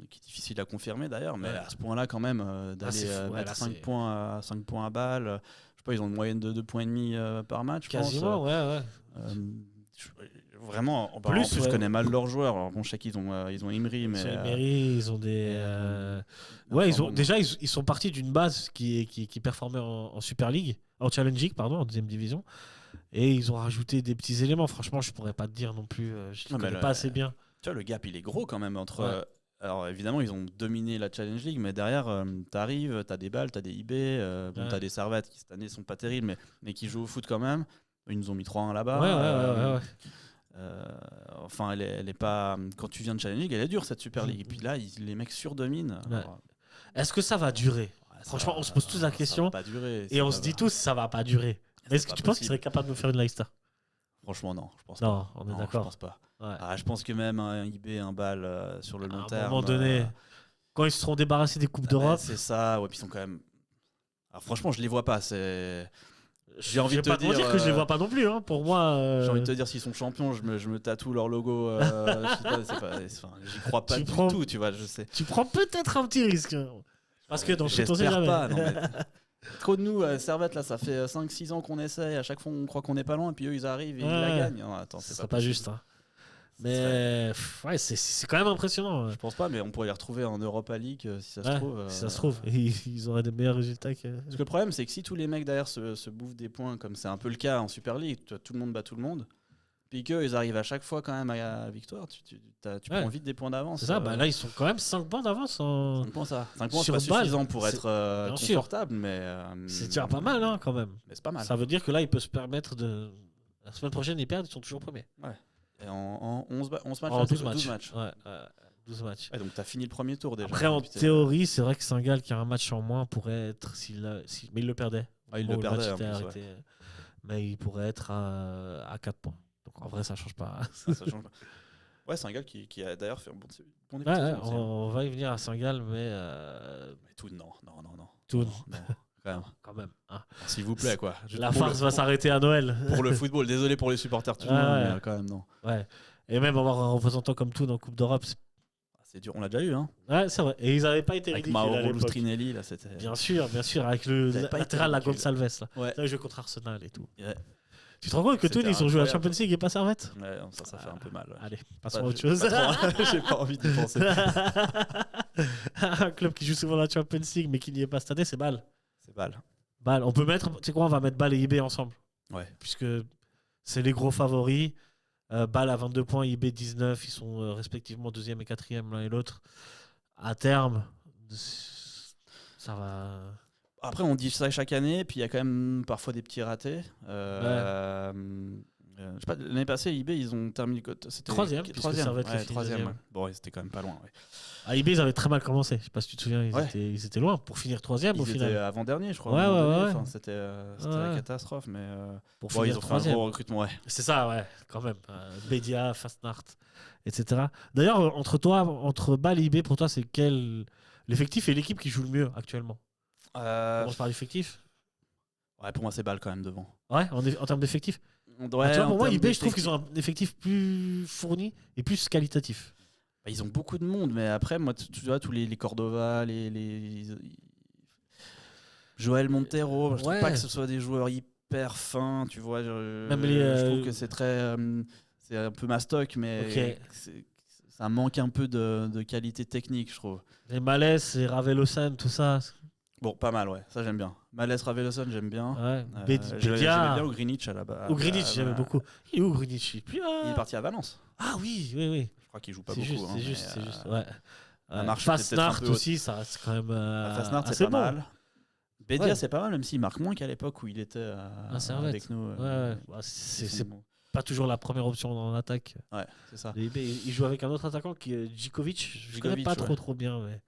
Speaker 2: qui est difficile à confirmer d'ailleurs, mais à ce point-là quand même, d'aller mettre 5 points à Bâle. Je pas, ils ont une moyenne de 2,5 points par match.
Speaker 1: Quasiment, ouais.
Speaker 2: Vraiment, en
Speaker 1: Plus,
Speaker 2: plus, je connais mal leurs joueurs. Alors, bon, je sais qu'ils ont Emery, mais.
Speaker 1: Ils ont Emery, ils ont des. Déjà, ils sont partis d'une base qui performait en Super League, en Challenge League, pardon, en deuxième division. Et ils ont rajouté des petits éléments. Franchement, je pourrais pas te dire non plus. Je ne connais pas assez bien.
Speaker 2: Tu vois, le gap, il est gros quand même entre.
Speaker 1: Ouais.
Speaker 2: Alors évidemment, ils ont dominé la Challenge League, mais derrière, t'arrives, t'as des balles, t'as des IB, t'as des Servette qui cette année sont pas terribles, mais qui jouent au foot quand même. Ils nous ont mis 3-1 là-bas.
Speaker 1: Ouais.
Speaker 2: Enfin, elle est pas. Quand tu viens de Challenge League, elle est dure cette Super League. Et puis là, les mecs surdominent.
Speaker 1: Ouais. Est-ce que ça va durer? Franchement, on se pose tous la question.
Speaker 2: Ça va pas durer.
Speaker 1: Et on se dit tous, ça va pas durer. Est-ce que tu penses qu'ils seraient capables de nous faire une Leicester?
Speaker 2: Franchement, non, je pense
Speaker 1: pas.
Speaker 2: Non,
Speaker 1: on est d'accord.
Speaker 2: Je pense pas.
Speaker 1: Ouais.
Speaker 2: Je pense que même un IB, un ball sur le long terme.
Speaker 1: À un moment donné, quand ils se seront débarrassés des Coupes d'Europe.
Speaker 2: C'est ça, ouais, puis ils sont quand même. Alors franchement, je les vois pas. J'ai envie de te dire
Speaker 1: que je les vois pas non plus. Hein. Pour moi.
Speaker 2: J'ai envie de te dire, s'ils sont champions, je me tatoue leur logo. J'y crois pas du tout, tu vois, je sais.
Speaker 1: Tu prends peut-être un petit risque. Parce que dans ce on sait jamais.
Speaker 2: Pas, non, mais... Trop de nous, Servette, là, ça fait 5-6 ans qu'on essaye. À chaque fois, on croit qu'on n'est pas loin, et puis eux, ils arrivent et ils la gagnent. Non, attends,
Speaker 1: c'est pas juste. Hein. Mais c'est quand même impressionnant.
Speaker 2: Je pense pas, mais on pourrait les retrouver en Europa League si ça se trouve.
Speaker 1: Si ça se trouve, ils auraient des meilleurs résultats que.
Speaker 2: Parce que le problème, c'est que si tous les mecs derrière se bouffent des points, comme c'est un peu le cas en Super League, tout le monde bat tout le monde, puis qu'eux, ils arrivent à chaque fois quand même à la victoire, tu prends vite des points d'avance.
Speaker 1: C'est ça, là, ils sont quand même 5 points d'avance.
Speaker 2: 5 points, ça. 5 points, c'est pas suffisant pour être confortable, mais.
Speaker 1: C'est déjà pas mal, hein, quand même.
Speaker 2: Mais c'est pas mal.
Speaker 1: Ça veut dire que là, ils peuvent se permettre de. La semaine prochaine, ils perdent, ils sont toujours premiers.
Speaker 2: Ouais. Et en 11 matchs,
Speaker 1: en 12 matchs. Ouais, 12 matchs.
Speaker 2: Ouais, donc tu as fini le premier tour déjà.
Speaker 1: Après, en théorie, c'est vrai que Saint-Gall qui a un match en moins pourrait être. Mais il le perdait.
Speaker 2: Il le perdait.
Speaker 1: Mais il pourrait être à 4 points. Donc en vrai, ça change pas.
Speaker 2: Ça change pas. Ouais, Saint-Gall qui a d'ailleurs fait un bon début.
Speaker 1: On va y venir à Saint-Gall, mais
Speaker 2: tout, non.
Speaker 1: Tout,
Speaker 2: non.
Speaker 1: Quand même. Hein.
Speaker 2: S'il vous plaît, quoi.
Speaker 1: La farce va s'arrêter à Noël.
Speaker 2: Pour le football, désolé pour les supporters, tout le monde, mais quand même, non.
Speaker 1: Ouais. Et même avoir un représentant comme tout dans la Coupe d'Europe,
Speaker 2: c'est dur, on l'a déjà eu, hein.
Speaker 1: Ouais, c'est vrai. Et ils n'avaient pas été ridicules.
Speaker 2: Avec Mauro Lustrinelli, là, c'était.
Speaker 1: Bien sûr, avec le latéral, la Gonçalves, là.
Speaker 2: Ouais.
Speaker 1: Ça, il joue contre Arsenal et tout.
Speaker 2: Ouais.
Speaker 1: Tu te rends compte que tous ils ont joué à Champions League et pas Servette?
Speaker 2: Ouais, ça fait un peu mal. Ouais.
Speaker 1: Allez, passons à autre chose.
Speaker 2: J'ai pas envie d'y penser.
Speaker 1: Un club qui joue souvent la Champions League mais qui n'y est pas cette année, c'est Bâle.
Speaker 2: C'est Bâle.
Speaker 1: On peut mettre, tu sais quoi, on va mettre Bâle et IB ensemble.
Speaker 2: Ouais.
Speaker 1: Puisque c'est les gros favoris. Bâle à 22 points, IB 19. Ils sont respectivement 2e et 4e l'un et l'autre. À terme, ça va.
Speaker 2: Après, on dit ça chaque année, puis il y a quand même parfois des petits ratés. Je sais pas, l'année passée, IB, ils ont terminé. C'était
Speaker 1: 3e.
Speaker 2: 3e. Ouais. Bon, c'était quand même pas loin. Ouais.
Speaker 1: À IB, ils avaient très mal commencé. Je sais pas si tu te souviens, ils étaient loin pour finir 3e au final.
Speaker 2: Ils étaient avant-dernier, je crois.
Speaker 1: Ouais.
Speaker 2: Enfin, c'était la catastrophe, mais
Speaker 1: pour finir
Speaker 2: ils ont fait un gros recrutement. Ouais.
Speaker 1: C'est ça, ouais, quand même. Bédia, Fastnart, etc. D'ailleurs, entre Bâle et IB, pour toi, c'est quel l'effectif et l'équipe qui joue le mieux actuellement? On commence par l'effectif.
Speaker 2: Ouais, pour moi, c'est Bâle quand même devant.
Speaker 1: Ouais, en termes d'effectif.
Speaker 2: Ouais,
Speaker 1: pour moi, IB, je trouve qu'ils ont un effectif plus fourni et plus qualitatif.
Speaker 2: Ils ont beaucoup de monde, mais après, moi, tu vois, tous les Cordova, Joël Montero, je trouve pas que ce soit des joueurs hyper fins, tu vois. Je trouve que c'est très. C'est un peu mastoc, mais ça manque un peu de qualité technique, je trouve.
Speaker 1: Les Malès, les Ravelosan, tout ça.
Speaker 2: Bon, pas mal, ouais, ça j'aime bien. Malès, Ravelosan, j'aime bien.
Speaker 1: Ouais.
Speaker 2: J'aimais bien Greenwich à la base.
Speaker 1: Greenwich, j'aimais beaucoup. Il est où Greenwich?
Speaker 2: Il est parti à Valence.
Speaker 1: Ah oui.
Speaker 2: Je crois qu'il joue pas beaucoup.
Speaker 1: C'est juste. Ouais.
Speaker 2: Fastnart
Speaker 1: aussi, ça reste quand même.
Speaker 2: Fastnart, c'est pas mal. Bédia, c'est pas mal, même s'il marque moins qu'à l'époque où il était avec nous.
Speaker 1: C'est pas toujours la première option en attaque.
Speaker 2: Ouais, c'est ça.
Speaker 1: Il joue avec un autre attaquant qui est Djikovic. Je connais pas trop bien, mais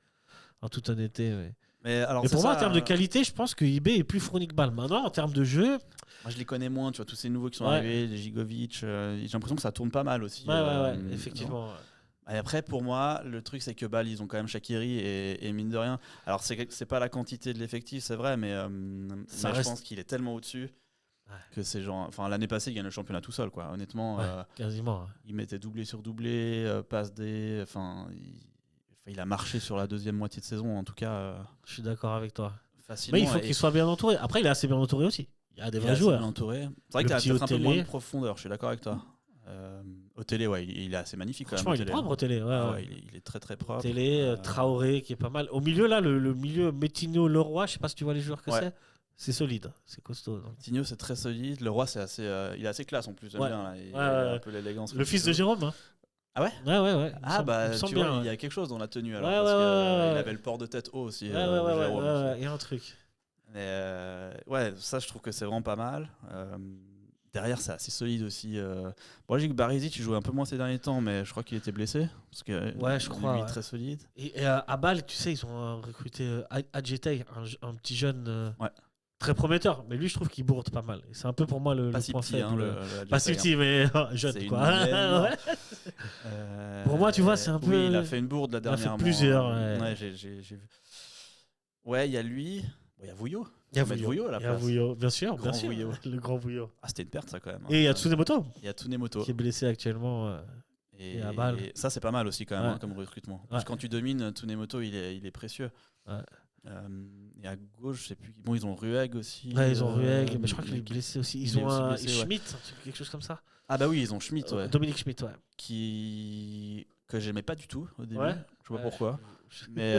Speaker 1: en toute honnêteté. Mais pour moi, en termes de qualité, je pense que IB est plus fourni que Bâle. Maintenant, en termes de jeu.
Speaker 2: Moi, je les connais moins, tu vois, tous ces nouveaux qui sont arrivés, les Djigovic. J'ai l'impression que ça tourne pas mal aussi.
Speaker 1: Ouais, effectivement.
Speaker 2: Et après, pour moi, le truc, c'est que Bâle, ils ont quand même Shaqiri et mine de rien. Alors, c'est pas la quantité de l'effectif, c'est vrai, mais je pense qu'il est tellement au-dessus que c'est genre. Enfin, l'année passée, il gagne le championnat tout seul, quoi. Honnêtement,
Speaker 1: quasiment.
Speaker 2: Il mettait doublé sur doublé, passe des. Enfin, il a marché sur la deuxième moitié de saison, en tout cas.
Speaker 1: Je suis d'accord avec toi.
Speaker 2: facilement.
Speaker 1: Mais il faut qu'il soit bien entouré. Après, il est assez bien entouré aussi. Il y a des vrais joueurs.
Speaker 2: Bien entouré. C'est vrai que tu as peut-être un peu moins de profondeur, je suis d'accord avec toi. Au télé, ouais, il est assez magnifique quand même.
Speaker 1: Franchement, il est propre au télé. Ouais.
Speaker 2: Il est très très propre.
Speaker 1: Télé, Traoré qui est pas mal. Au milieu, là, le milieu Métinho-Leroy, je sais pas si tu vois les joueurs que c'est. C'est solide, c'est costaud.
Speaker 2: Métinho, c'est très solide. Leroy, c'est assez, il est assez classe en plus. J'aime bien. Là. Il a un peu l'élégance.
Speaker 1: Le fils de Jérôme. Hein.
Speaker 2: Ah ouais.
Speaker 1: Ouais.
Speaker 2: Ah bah tu vois, il y a quelque chose dans la tenue alors. Parce qu'il avait le port de tête haut aussi.
Speaker 1: Ouais, il y a un truc.
Speaker 2: Ouais, ça je trouve que c'est vraiment pas mal. Derrière, c'est assez solide aussi. Bon, j'ai vu que Barisic, il jouait un peu moins ces derniers temps, mais je crois qu'il était blessé. Parce que
Speaker 1: je crois.
Speaker 2: Lui, très solide.
Speaker 1: Et à Bâle, tu sais, ils ont recruté Adjetey, un petit jeune très prometteur. Mais lui, je trouve qu'il bourde pas mal. Et c'est un peu pour moi le point faible. Pas si petit, mais jeune, quoi. Pour moi, tu vois, c'est un peu.
Speaker 2: Oui, il a fait une bourde la dernière.
Speaker 1: Il a fait plusieurs.
Speaker 2: Ouais, j'ai vu. Ouais, il y a lui. Il y a Vouillot.
Speaker 1: Il y a Vouillot à la place. Vouillot, bien sûr.
Speaker 2: Vouillot.
Speaker 1: Le grand Vouillot.
Speaker 2: Ah, c'était une perte, ça, quand même.
Speaker 1: Et il y a Tsunemoto.
Speaker 2: Qui
Speaker 1: est blessé actuellement. Et à Bâle.
Speaker 2: Ça, c'est pas mal aussi, quand même, comme recrutement. Parce que quand tu domines, Tsunemoto, il est précieux. Et à gauche, je sais plus. Bon, ils ont Rueg aussi.
Speaker 1: Ouais, ils ont Rueg, mais je crois qu'il est blessé aussi. Ils ont Schmitt, quelque chose comme ça.
Speaker 2: Ah, bah oui, ils ont Schmitt, ouais.
Speaker 1: Dominique Schmitt, ouais.
Speaker 2: Que j'aimais pas du tout au début.
Speaker 1: Ouais.
Speaker 2: Je sais pas pourquoi. Mais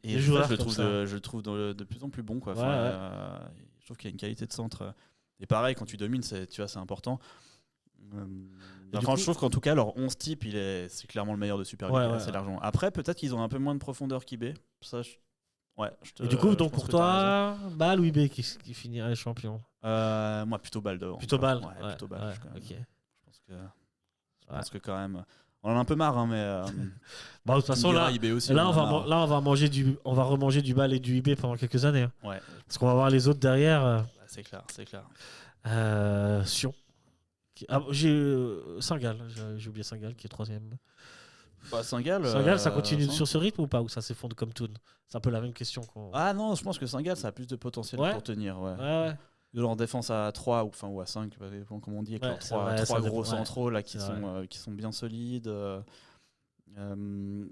Speaker 2: et je le trouve de plus en plus bon, quoi. Je trouve qu'il y a une qualité de centre. Et pareil, quand tu domines, c'est important. Je trouve qu'en tout cas, leur 11 type, c'est clairement le meilleur de Super League. C'est largement. Après, peut-être qu'ils ont un peu moins de profondeur qu'IB. Ça,
Speaker 1: et du coup, donc pour toi, Bâle ou IB qui finirait champion
Speaker 2: moi, plutôt Bâle devant.
Speaker 1: Plutôt Bâle.
Speaker 2: Plutôt Bâle.
Speaker 1: Ok.
Speaker 2: Je pense que quand même. On en a un peu marre, hein, mais.
Speaker 1: De toute façon, là, on va remanger du Bâle et du IB pendant quelques années. Hein.
Speaker 2: Ouais.
Speaker 1: Parce qu'on va voir les autres derrière.
Speaker 2: C'est clair.
Speaker 1: Sion. J'ai Saint-Gall. J'ai oublié Saint-Gall qui est 3ème.
Speaker 2: Saint-Gall,
Speaker 1: ça continue sur ce rythme ou pas? Ou ça s'effondre comme Toon? C'est un peu la même question.
Speaker 2: Ah non, je pense que Saint-Gall, ça a plus de potentiel pour tenir. Ouais. En défense à 3 ou à 5, comme on dit, avec leurs 3 gros centraux là, qui sont bien solides.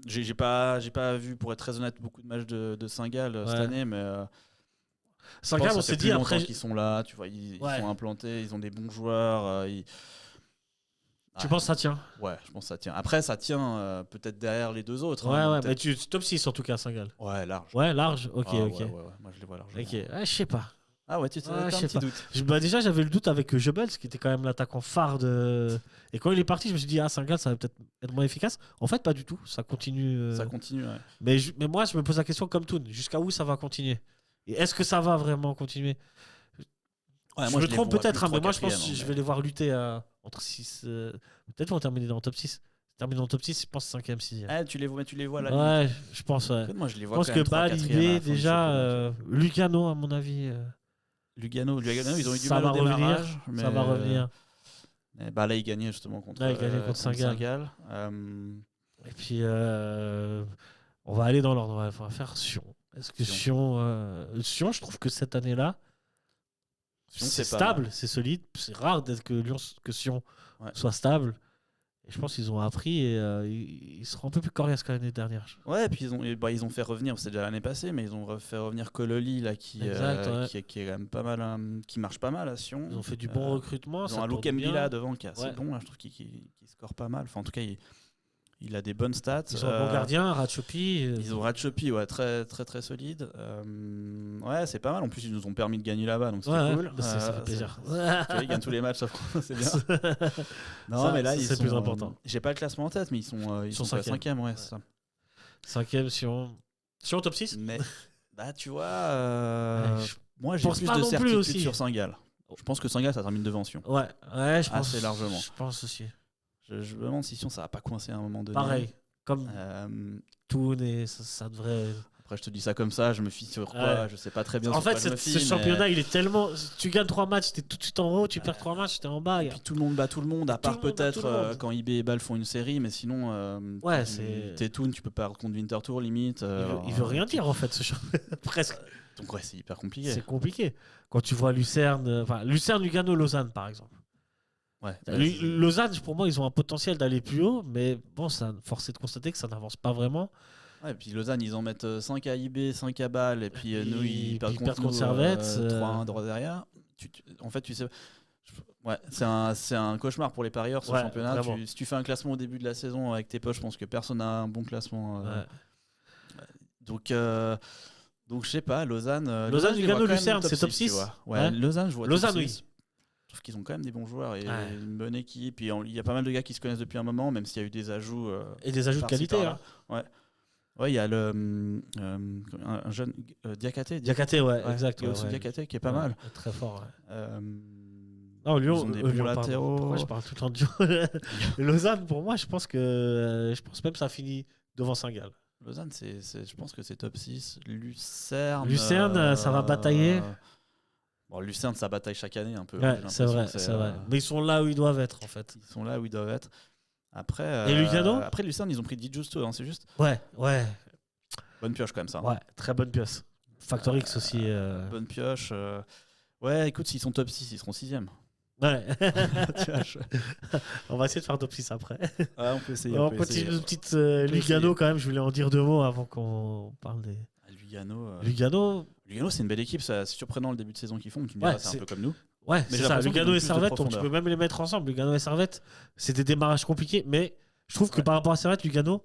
Speaker 2: J'ai pas vu, pour être très honnête, beaucoup de matchs de Saint-Gall cette année, mais
Speaker 1: Saint-Gall, on s'est dit après
Speaker 2: qu'ils sont là, tu vois, ils sont implantés, ils ont des bons joueurs.
Speaker 1: Tu penses que ça tient?
Speaker 2: Ouais, je pense que ça tient. Après, ça tient peut-être derrière les deux autres.
Speaker 1: Mais top 6 en tout cas, Saint-Gall.
Speaker 2: Ouais, large.
Speaker 1: Ouais, large, ok.
Speaker 2: Moi, je les vois large.
Speaker 1: Ok, je sais pas.
Speaker 2: Ah ouais, tu as un petit doute.
Speaker 1: Déjà, j'avais le doute avec Goebbels, qui était quand même l'attaquant phare de. Et quand il est parti, je me suis dit, Saint-Gall, ça va peut-être être moins efficace. En fait, pas du tout. Ça continue.
Speaker 2: Ça continue, ouais.
Speaker 1: Mais moi, je me pose la question comme Toon. Jusqu'à où ça va continuer? Et est-ce que ça va vraiment continuer? Je me trompe peut-être, mais moi, je pense que je vais les voir lutter entre 6. Peut-être vont terminer dans le top 6. Terminer dans le top 6, je pense 5ème, 6ème.
Speaker 2: Tu les vois là.
Speaker 1: Ouais, je pense. Ouais.
Speaker 2: Moi, je les vois.
Speaker 1: Je pense que Bâle, IB, déjà. Lugano, à mon avis.
Speaker 2: Lugano, ils ont eu du mal au démarrage.
Speaker 1: Ça va revenir.
Speaker 2: Là, ils gagnaient justement contre
Speaker 1: Saint-Gall. Et puis, on va aller dans l'ordre. On va faire Sion. Est-ce que Sion, je trouve que cette année-là, c'est stable, c'est solide. C'est rare d'être que Sion soit stable. Et je pense qu'ils ont appris et ils seront un peu plus coriaces que l'année dernière.
Speaker 2: Ouais, et puis ils ont fait revenir, c'est déjà l'année passée, mais ils ont fait revenir Cololi là, qui est quand même pas mal, qui marche pas mal à Sion.
Speaker 1: Ils ont fait du bon recrutement.
Speaker 2: Ils ont un Luke Mbila devant qui est assez bon, là, je trouve qu'il score pas mal. Enfin, en tout cas, il a des bonnes stats.
Speaker 1: Ils ont un bon gardien, Ratchopi.
Speaker 2: Ils ont Ratchopi, très très très solide. Ouais, c'est pas mal. En plus, ils nous ont permis de gagner là-bas, donc c'est cool.
Speaker 1: Ça fait plaisir.
Speaker 2: Tu vois, ils gagnent tous les matchs, c'est bien. Non, mais là,
Speaker 1: c'est plus important.
Speaker 2: J'ai pas le classement en tête, mais ils sont 5ème, ouais, c'est ça.
Speaker 1: 5ème, Sion top 6.
Speaker 2: Mais tu vois, moi j'ai plus de certitude sur Saint-Gall. Je pense que Saint-Gall, ça termine devant Sion.
Speaker 1: Ouais, je pense.
Speaker 2: Assez largement.
Speaker 1: Je pense aussi.
Speaker 2: Je me demande si Sion ça va pas coincer à un moment donné.
Speaker 1: Pareil, comme Toon et ça devrait.
Speaker 2: Après, je te dis ça comme ça, je me fie sur quoi, je sais pas très bien.
Speaker 1: En fait, ce championnat, il est tellement. Tu gagnes 3 matchs, t'es tout de suite en haut, tu perds 3 matchs, t'es en bas.
Speaker 2: Et puis tout le monde bat tout le monde, à part peut-être quand IB et Bâle font une série, mais sinon. T'es Toon, tu peux perdre contre Winterthur limite.
Speaker 1: Il veut rien dire en fait, ce championnat. Presque.
Speaker 2: Donc, ouais, c'est hyper compliqué.
Speaker 1: C'est compliqué. Quand tu vois Lucerne, Lugano, Lausanne par exemple.
Speaker 2: Ouais,
Speaker 1: Lausanne, pour moi, ils ont un potentiel d'aller plus haut, mais bon, force est de constater que ça n'avance pas vraiment.
Speaker 2: Ouais, et puis Lausanne, ils en mettent 5 à IB, 5 à Bâle, et puis nous, ils perdent contre
Speaker 1: Servette.
Speaker 2: 3-1 droit derrière. En fait, tu sais. Ouais, c'est un cauchemar pour les parieurs ce championnat. Si tu fais un classement au début de la saison avec tes poches, je pense que personne n'a un bon classement. Donc je sais pas, Lausanne,
Speaker 1: Lugano, Lucerne, c'est top 6.
Speaker 2: Ouais. Lausanne, je vois
Speaker 1: Lausanne,
Speaker 2: top 6.
Speaker 1: oui.
Speaker 2: Je trouve qu'ils ont quand même des bons joueurs et une bonne équipe. Il y a pas mal de gars qui se connaissent depuis un moment, même s'il y a eu des ajouts.
Speaker 1: Et des ajouts de qualité. Hein.
Speaker 2: Ouais, il y a un jeune Diakhaté.
Speaker 1: Diakhaté, exact.
Speaker 2: Il y a aussi Diakhaté qui est pas mal.
Speaker 1: Très fort.
Speaker 2: Non, Lyon, des bons latéraux.
Speaker 1: Pourquoi je parle tout le temps de Lyon Lausanne, pour moi, je pense même que ça finit devant Saint-Gall.
Speaker 2: Lausanne, je pense que c'est top 6. Lucerne,
Speaker 1: ça va batailler.
Speaker 2: Bon, Lucerne, ça bataille chaque année un peu.
Speaker 1: Ouais, c'est vrai. Mais ils sont là où ils doivent être, en fait.
Speaker 2: Ils sont là où ils doivent être. Après,
Speaker 1: et Lugano
Speaker 2: après Lucerne, ils ont pris Di Giusto, hein, c'est juste.
Speaker 1: Ouais.
Speaker 2: Bonne pioche, quand même, ça.
Speaker 1: Ouais, très bonne pioche. Factor X aussi.
Speaker 2: Bonne pioche. Ouais, écoute, s'ils sont top 6, ils seront 6e.
Speaker 1: Ouais. On va essayer de faire top 6 après.
Speaker 2: Ouais, on peut essayer.
Speaker 1: On continue une petite Lugano quand même. Je voulais en dire 2 mots avant qu'on parle des.
Speaker 2: Lugano, c'est une belle équipe. C'est surprenant le début de saison qu'ils font. Tu me diras, c'est un peu comme nous.
Speaker 1: Ouais, mais c'est ça. Lugano et Servette, donc tu peux même les mettre ensemble. Lugano et Servette, c'est des démarrages compliqués. Mais je trouve que par rapport à Servette, Lugano,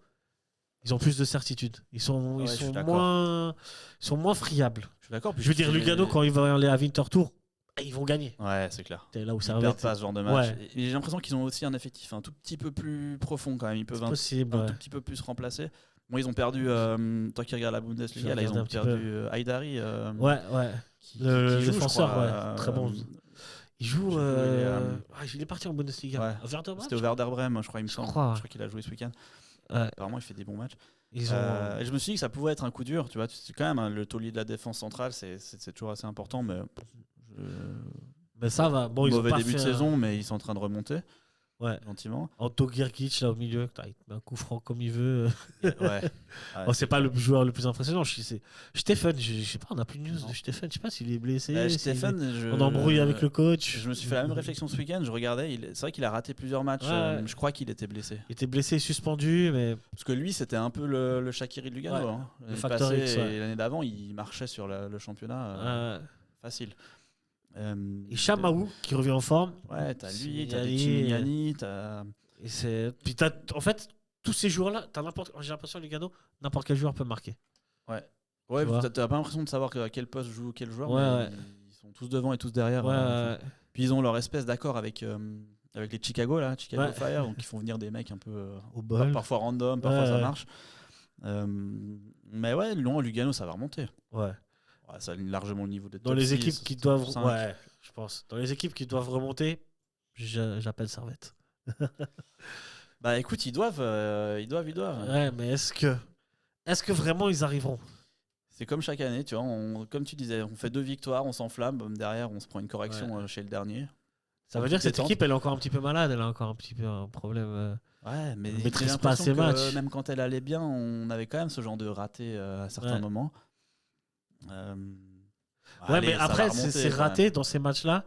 Speaker 1: ils ont plus de certitude. Ils sont moins friables.
Speaker 2: Je suis d'accord.
Speaker 1: Je veux dire, Lugano, quand ils vont aller à Winterthur, ils vont gagner.
Speaker 2: Ouais, c'est clair.
Speaker 1: C'est là où
Speaker 2: ils perdent pas ce genre de match. Et j'ai l'impression qu'ils ont aussi un effectif un tout petit peu plus profond quand même. Ils peuvent un tout petit peu plus remplacer. Bon, ils ont perdu, toi qui regardes la Bundesliga, là, ils ont perdu Haidari. Qui joue,
Speaker 1: défenseur, très bon. Il joue. Il est parti en Bundesliga.
Speaker 2: C'était au Werder Bremen, je crois, il me semble. Je crois qu'il a joué ce week-end. Apparemment, il fait des bons matchs. Et je me suis dit que ça pouvait être un coup dur. Tu vois, c'est quand même le taulier de la défense centrale, c'est toujours assez important.
Speaker 1: Mais ça va. Bon, ils ont
Speaker 2: mauvais
Speaker 1: pas
Speaker 2: début de saison, mais ils sont en train de remonter.
Speaker 1: Ouais.
Speaker 2: Gentiment.
Speaker 1: Anto Girkic là au milieu, il met un coup franc comme il veut. C'est pas le joueur le plus impressionnant. C'est Stephen, je sais pas, on n'a plus de news de Stephen. Je sais pas s'il est blessé. On embrouille avec le coach.
Speaker 2: Je me suis fait la même réflexion ce week-end. Je regardais, c'est vrai qu'il a raté plusieurs matchs. Je crois qu'il était blessé.
Speaker 1: Il était blessé, suspendu, mais
Speaker 2: parce que lui, c'était un peu le Shaqiri de Lugano.
Speaker 1: Le Factor X.
Speaker 2: L'année d'avant, il marchait sur le championnat facile.
Speaker 1: Et Chamaou qui revient en forme.
Speaker 2: Ouais, t'as lui, t'as Chimignani,
Speaker 1: Puis en fait, tous ces joueurs-là, j'ai l'impression Lugano, n'importe quel joueur peut marquer.
Speaker 2: Ouais, t'as pas l'impression de savoir à quel poste joue quel joueur, mais ils sont tous devant et tous derrière. Puis ils ont leur espèce d'accord avec les Chicago Fire, donc ils font venir des mecs un peu
Speaker 1: au bol.
Speaker 2: Parfois random, parfois ça marche. Mais ouais, Lugano, ça va remonter.
Speaker 1: Ouais.
Speaker 2: Ça aligne largement le niveau des top
Speaker 1: dans les
Speaker 2: 6,
Speaker 1: équipes qui doivent je pense dans les équipes qui doivent remonter, j'appelle Servette.
Speaker 2: Bah écoute, ils doivent.
Speaker 1: Ouais, mais est-ce que vraiment ils arriveront?
Speaker 2: C'est comme chaque année, tu vois, comme tu disais, on fait 2 victoires, on s'enflamme, derrière on se prend une correction chez le dernier.
Speaker 1: Ça veut dire que cette équipe elle est encore un petit peu malade, elle a encore un petit peu un problème.
Speaker 2: Ouais, mais
Speaker 1: elle maîtrise pas ses matchs.
Speaker 2: Même quand elle allait bien, on avait quand même ce genre de raté à certains moments.
Speaker 1: Mais après, c'est raté dans ces matchs-là.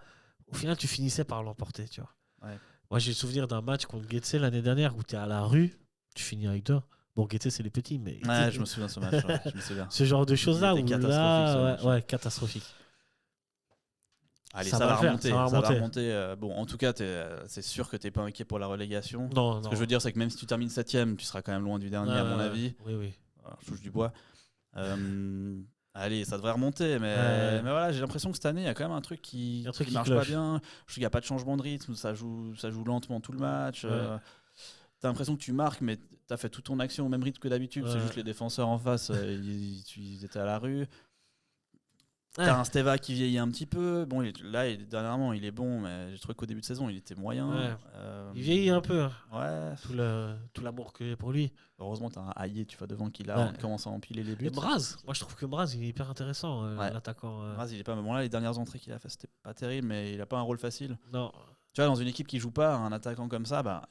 Speaker 1: Au final, tu finissais par l'emporter, tu vois.
Speaker 2: Ouais.
Speaker 1: Moi, j'ai le souvenir d'un match contre Getse l'année dernière où tu es à la rue, tu finis avec 2. Bon, Getse, c'est les petits, mais.
Speaker 2: Ouais, je me souviens de ce match. Je me souviens.
Speaker 1: Ce genre de choses-là où
Speaker 2: catastrophique.
Speaker 1: Catastrophique.
Speaker 2: Allez, ça va remonter. Bon, en tout cas, c'est sûr que t'es pas inquiet pour la relégation.
Speaker 1: Non.
Speaker 2: Ce que je veux dire, c'est que même si tu termines 7ème, tu seras quand même loin du dernier, à mon avis.
Speaker 1: Oui.
Speaker 2: Alors, je touche du bois. Allez, ça devrait remonter, mais voilà, j'ai l'impression que cette année, il y a quand même un truc qui marche pas bien. Je trouve qu'il n'y a pas de changement de rythme, ça joue lentement tout le match. T'as l'impression que tu marques, mais t'as fait toute ton action au même rythme que d'habitude. C'est juste les défenseurs en face, ils étaient à la rue. T'as un Steva qui vieillit un petit peu. Bon, dernièrement, il est bon, mais j'ai trouvé qu'au début de saison, il était moyen.
Speaker 1: Il vieillit un peu.
Speaker 2: Ouais.
Speaker 1: Tout l'amour que j'ai pour lui.
Speaker 2: Heureusement, t'as un Hayé, tu vas devant qui commence à empiler les buts.
Speaker 1: Et Mraz, moi je trouve que Mraz, il est hyper intéressant, l'attaquant.
Speaker 2: Mraz, il est pas. Bon, là, les dernières entrées qu'il a fait, c'était pas terrible, mais il a pas un rôle facile.
Speaker 1: Non.
Speaker 2: Tu vois, dans une équipe qui joue pas, un attaquant comme ça,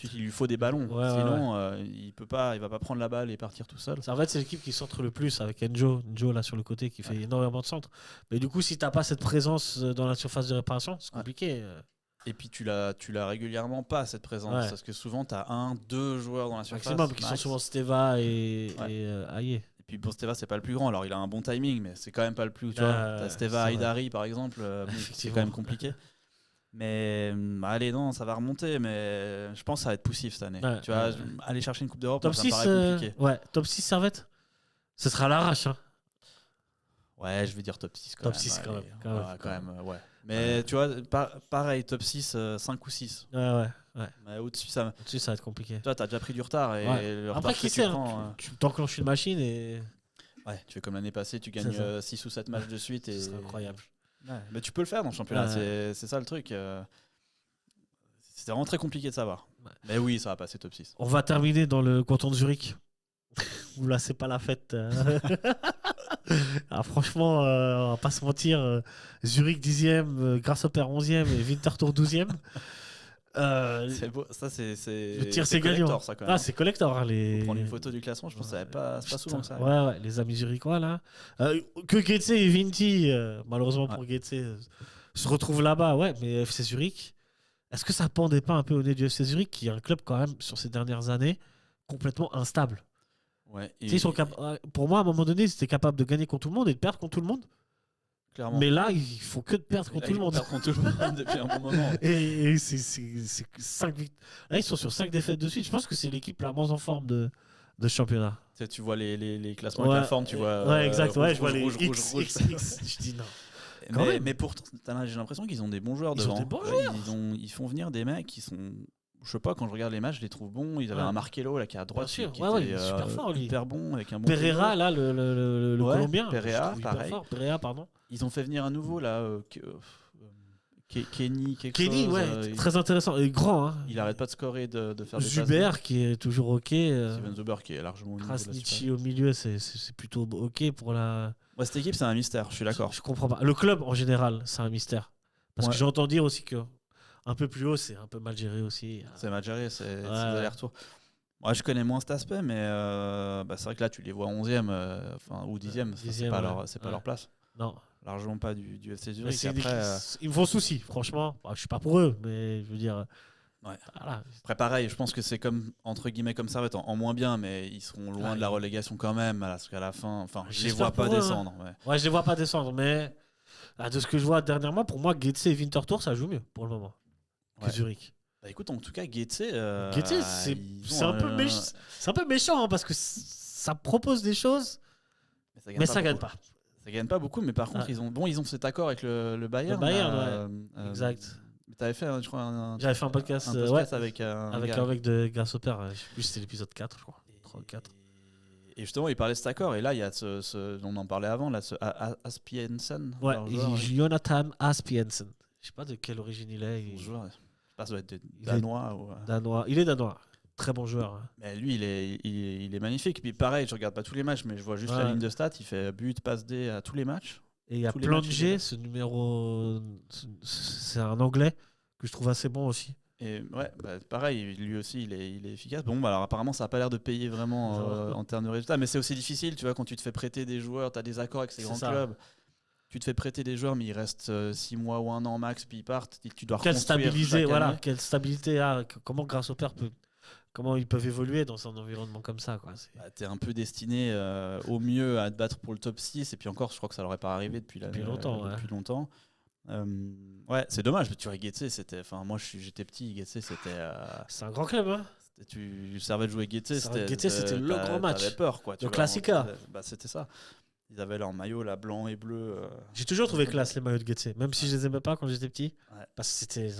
Speaker 2: il lui faut des ballons. Sinon, il va pas prendre la balle et partir tout seul.
Speaker 1: En fait, c'est l'équipe qui centre le plus avec Enjo là sur le côté qui fait énormément de centres. Mais du coup, si t'as pas cette présence dans la surface de réparation, c'est compliqué.
Speaker 2: Et puis tu l'as régulièrement pas, cette présence. Parce que souvent, tu as 1-2 joueurs dans la surface.
Speaker 1: Maximum, qui sont souvent Steva et Aye.
Speaker 2: Et puis pour Steva, c'est pas le plus grand. Alors il a un bon timing, mais c'est quand même pas le plus. Tu vois, t'as Steva Haidari par exemple, c'est quand même compliqué. Mais allez, non, ça va remonter. Mais je pense que ça va être poussif cette année. Tu vois, aller chercher une Coupe d'Europe,
Speaker 1: top
Speaker 2: ça
Speaker 1: 6,
Speaker 2: me paraît compliqué.
Speaker 1: Top 6 Servette. Ce sera à l'arrache. Hein.
Speaker 2: Ouais, je vais dire top 6 quand
Speaker 1: top
Speaker 2: même.
Speaker 1: 6
Speaker 2: Quand même, ouais. Mais tu vois, pareil, top 6, 5 ou 6.
Speaker 1: Ouais.
Speaker 2: Mais au-dessus, ça
Speaker 1: va être compliqué.
Speaker 2: Toi, t'as déjà pris du retard. Et le
Speaker 1: après,
Speaker 2: retard
Speaker 1: qui sait, tu t'enclenches une machine et.
Speaker 2: Ouais, tu fais comme l'année passée, tu gagnes 6 ou 7 matchs de suite.
Speaker 1: C'est incroyable.
Speaker 2: Ouais. Mais tu peux le faire dans le championnat, c'est ça le truc. C'est vraiment très compliqué de savoir. Ouais. Mais oui, ça va passer top 6.
Speaker 1: On va terminer dans le canton de Zurich. Où là, c'est pas la fête. Franchement, on va pas se mentir. Zurich 10e, Grasshopper 11e et Winterthur 12e.
Speaker 2: C'est beau, ça c'est
Speaker 1: le tir c'est gagnant.
Speaker 2: Ça, quand même.
Speaker 1: C'est collector.
Speaker 2: Pour prendre une photo du classement, je pense que c'est pas souvent que ça.
Speaker 1: Ouais, les amis zurichois là. Que Getse et Vinti, malheureusement pour Getse, se retrouvent là-bas. Ouais, mais FC Zurich, est-ce que ça pendait pas un peu au nez du FC Zurich, qui est un club quand même sur ces dernières années complètement instable?
Speaker 2: Ouais.
Speaker 1: Pour moi, à un moment donné, ils étaient capables de gagner contre tout le monde et de perdre contre tout le monde.
Speaker 2: Clairement.
Speaker 1: Mais là, il faut que de perdre contre tout le monde.
Speaker 2: Depuis un bon moment.
Speaker 1: Et c'est 5 victoires. Là, ils sont sur 5 défaites de suite. Je pense que c'est l'équipe la moins en forme de championnat.
Speaker 2: Tu vois les classements avec la forme, tu vois.
Speaker 1: Ouais, exact.
Speaker 2: Rouge,
Speaker 1: je vois les
Speaker 2: rouge.
Speaker 1: Je dis non.
Speaker 2: Mais pourtant, j'ai l'impression qu'ils ont des bons joueurs
Speaker 1: devant. Ils ont des bons joueurs.
Speaker 2: Ils font venir des mecs qui sont. Je sais pas, quand je regarde les matchs, je les trouve bons. Ils avaient un Markello là, qui est à droite, qui était
Speaker 1: il est super fort, lui.
Speaker 2: hyper bon, avec un bon
Speaker 1: Pereira, là, le Colombien.
Speaker 2: Pereira, pareil.
Speaker 1: Pereira, pardon.
Speaker 2: Ils ont fait venir un nouveau, là, Kenny,
Speaker 1: Kenny, très intéressant. Et grand, hein.
Speaker 2: Il arrête pas de scorer, de faire des
Speaker 1: Zuber, qui est toujours OK.
Speaker 2: Steven Zuber, qui est largement au niveau.
Speaker 1: Krasniqi au milieu, c'est plutôt OK pour la...
Speaker 2: Ouais, cette équipe, c'est un mystère, je suis d'accord.
Speaker 1: Je comprends pas. Le club, en général, c'est un mystère. Parce que j'entends dire aussi que un peu plus haut, c'est un peu mal géré aussi.
Speaker 2: C'est mal géré, c'est des allers-retours. Moi, je connais moins cet aspect, mais c'est vrai que là, tu les vois 11e ou 10e. C'est pas leur place.
Speaker 1: Non.
Speaker 2: Largement pas du FC Zurich.
Speaker 1: Ils me font souci, franchement. Je suis pas pour eux, mais je veux dire.
Speaker 2: Ouais. Voilà. Après, pareil, je pense que c'est comme, entre guillemets, comme ça, en moins bien, mais ils seront loin de la relégation quand même, parce qu'à la fin, je les vois pas descendre.
Speaker 1: Ouais, je les vois pas descendre, mais de ce que je vois dernièrement, pour moi, Getse et Winterthur, ça joue mieux pour le moment. Que Zurich.
Speaker 2: Écoute, en tout cas, Getse,
Speaker 1: c'est un peu méchant parce que ça propose des choses, mais ça gagne pas.
Speaker 2: Ça gagne pas beaucoup, mais par contre, ils ont cet accord avec le Bayern.
Speaker 1: Le Bayern, exact.
Speaker 2: T'avais fait, je crois,
Speaker 1: j'avais fait un podcast
Speaker 2: avec un
Speaker 1: mec de Grasshopper. Je sais plus, c'était l'épisode 4, je crois. 3 ou 4.
Speaker 2: Et justement, il parlait de cet accord. Et là, il y a on en parlait avant, là, ce Aspiensen.
Speaker 1: Ouais, Jonathan Aspiensen. Je sais pas de quelle origine il est.
Speaker 2: Ça doit être danois.
Speaker 1: Danois. Il est danois. Très bon joueur.
Speaker 2: Mais lui, il est magnifique. Puis pareil, je regarde pas tous les matchs, mais je vois juste la ligne de stats. Il fait but, passe D à tous les matchs.
Speaker 1: Et il y a Plangé, ce numéro. C'est un anglais que je trouve assez bon aussi.
Speaker 2: Et ouais, pareil, lui aussi, il est efficace. Bon, alors apparemment, ça n'a pas l'air de payer vraiment en termes de résultats. Mais c'est aussi difficile, tu vois, quand tu te fais prêter des joueurs, tu as des accords avec ces grands clubs. Tu te fais prêter des joueurs, mais ils restent 6 mois ou 1 an max, puis ils partent. Et tu dois reconstruire
Speaker 1: quelle stabilité comment Grasshopper comment ils peuvent évoluer dans un environnement comme ça, quoi.
Speaker 2: T'es un peu destiné au mieux à te battre pour le top 6, et puis encore, je crois que ça n'aurait pas arrivé depuis longtemps. C'est dommage, mais tu vois, Getse, c'était. Enfin, moi, j'étais petit, Getse, c'était.
Speaker 1: C'est un grand club, hein.
Speaker 2: Tu servais de jouer Getse,
Speaker 1: c'était le grand match.
Speaker 2: T'avais peur, quoi.
Speaker 1: Le Classica.
Speaker 2: C'était ça. Ils avaient leur maillot là, blanc et bleu.
Speaker 1: J'ai toujours trouvé classe les maillots de Getse, même si je les aimais pas quand j'étais petit. Parce que c'était.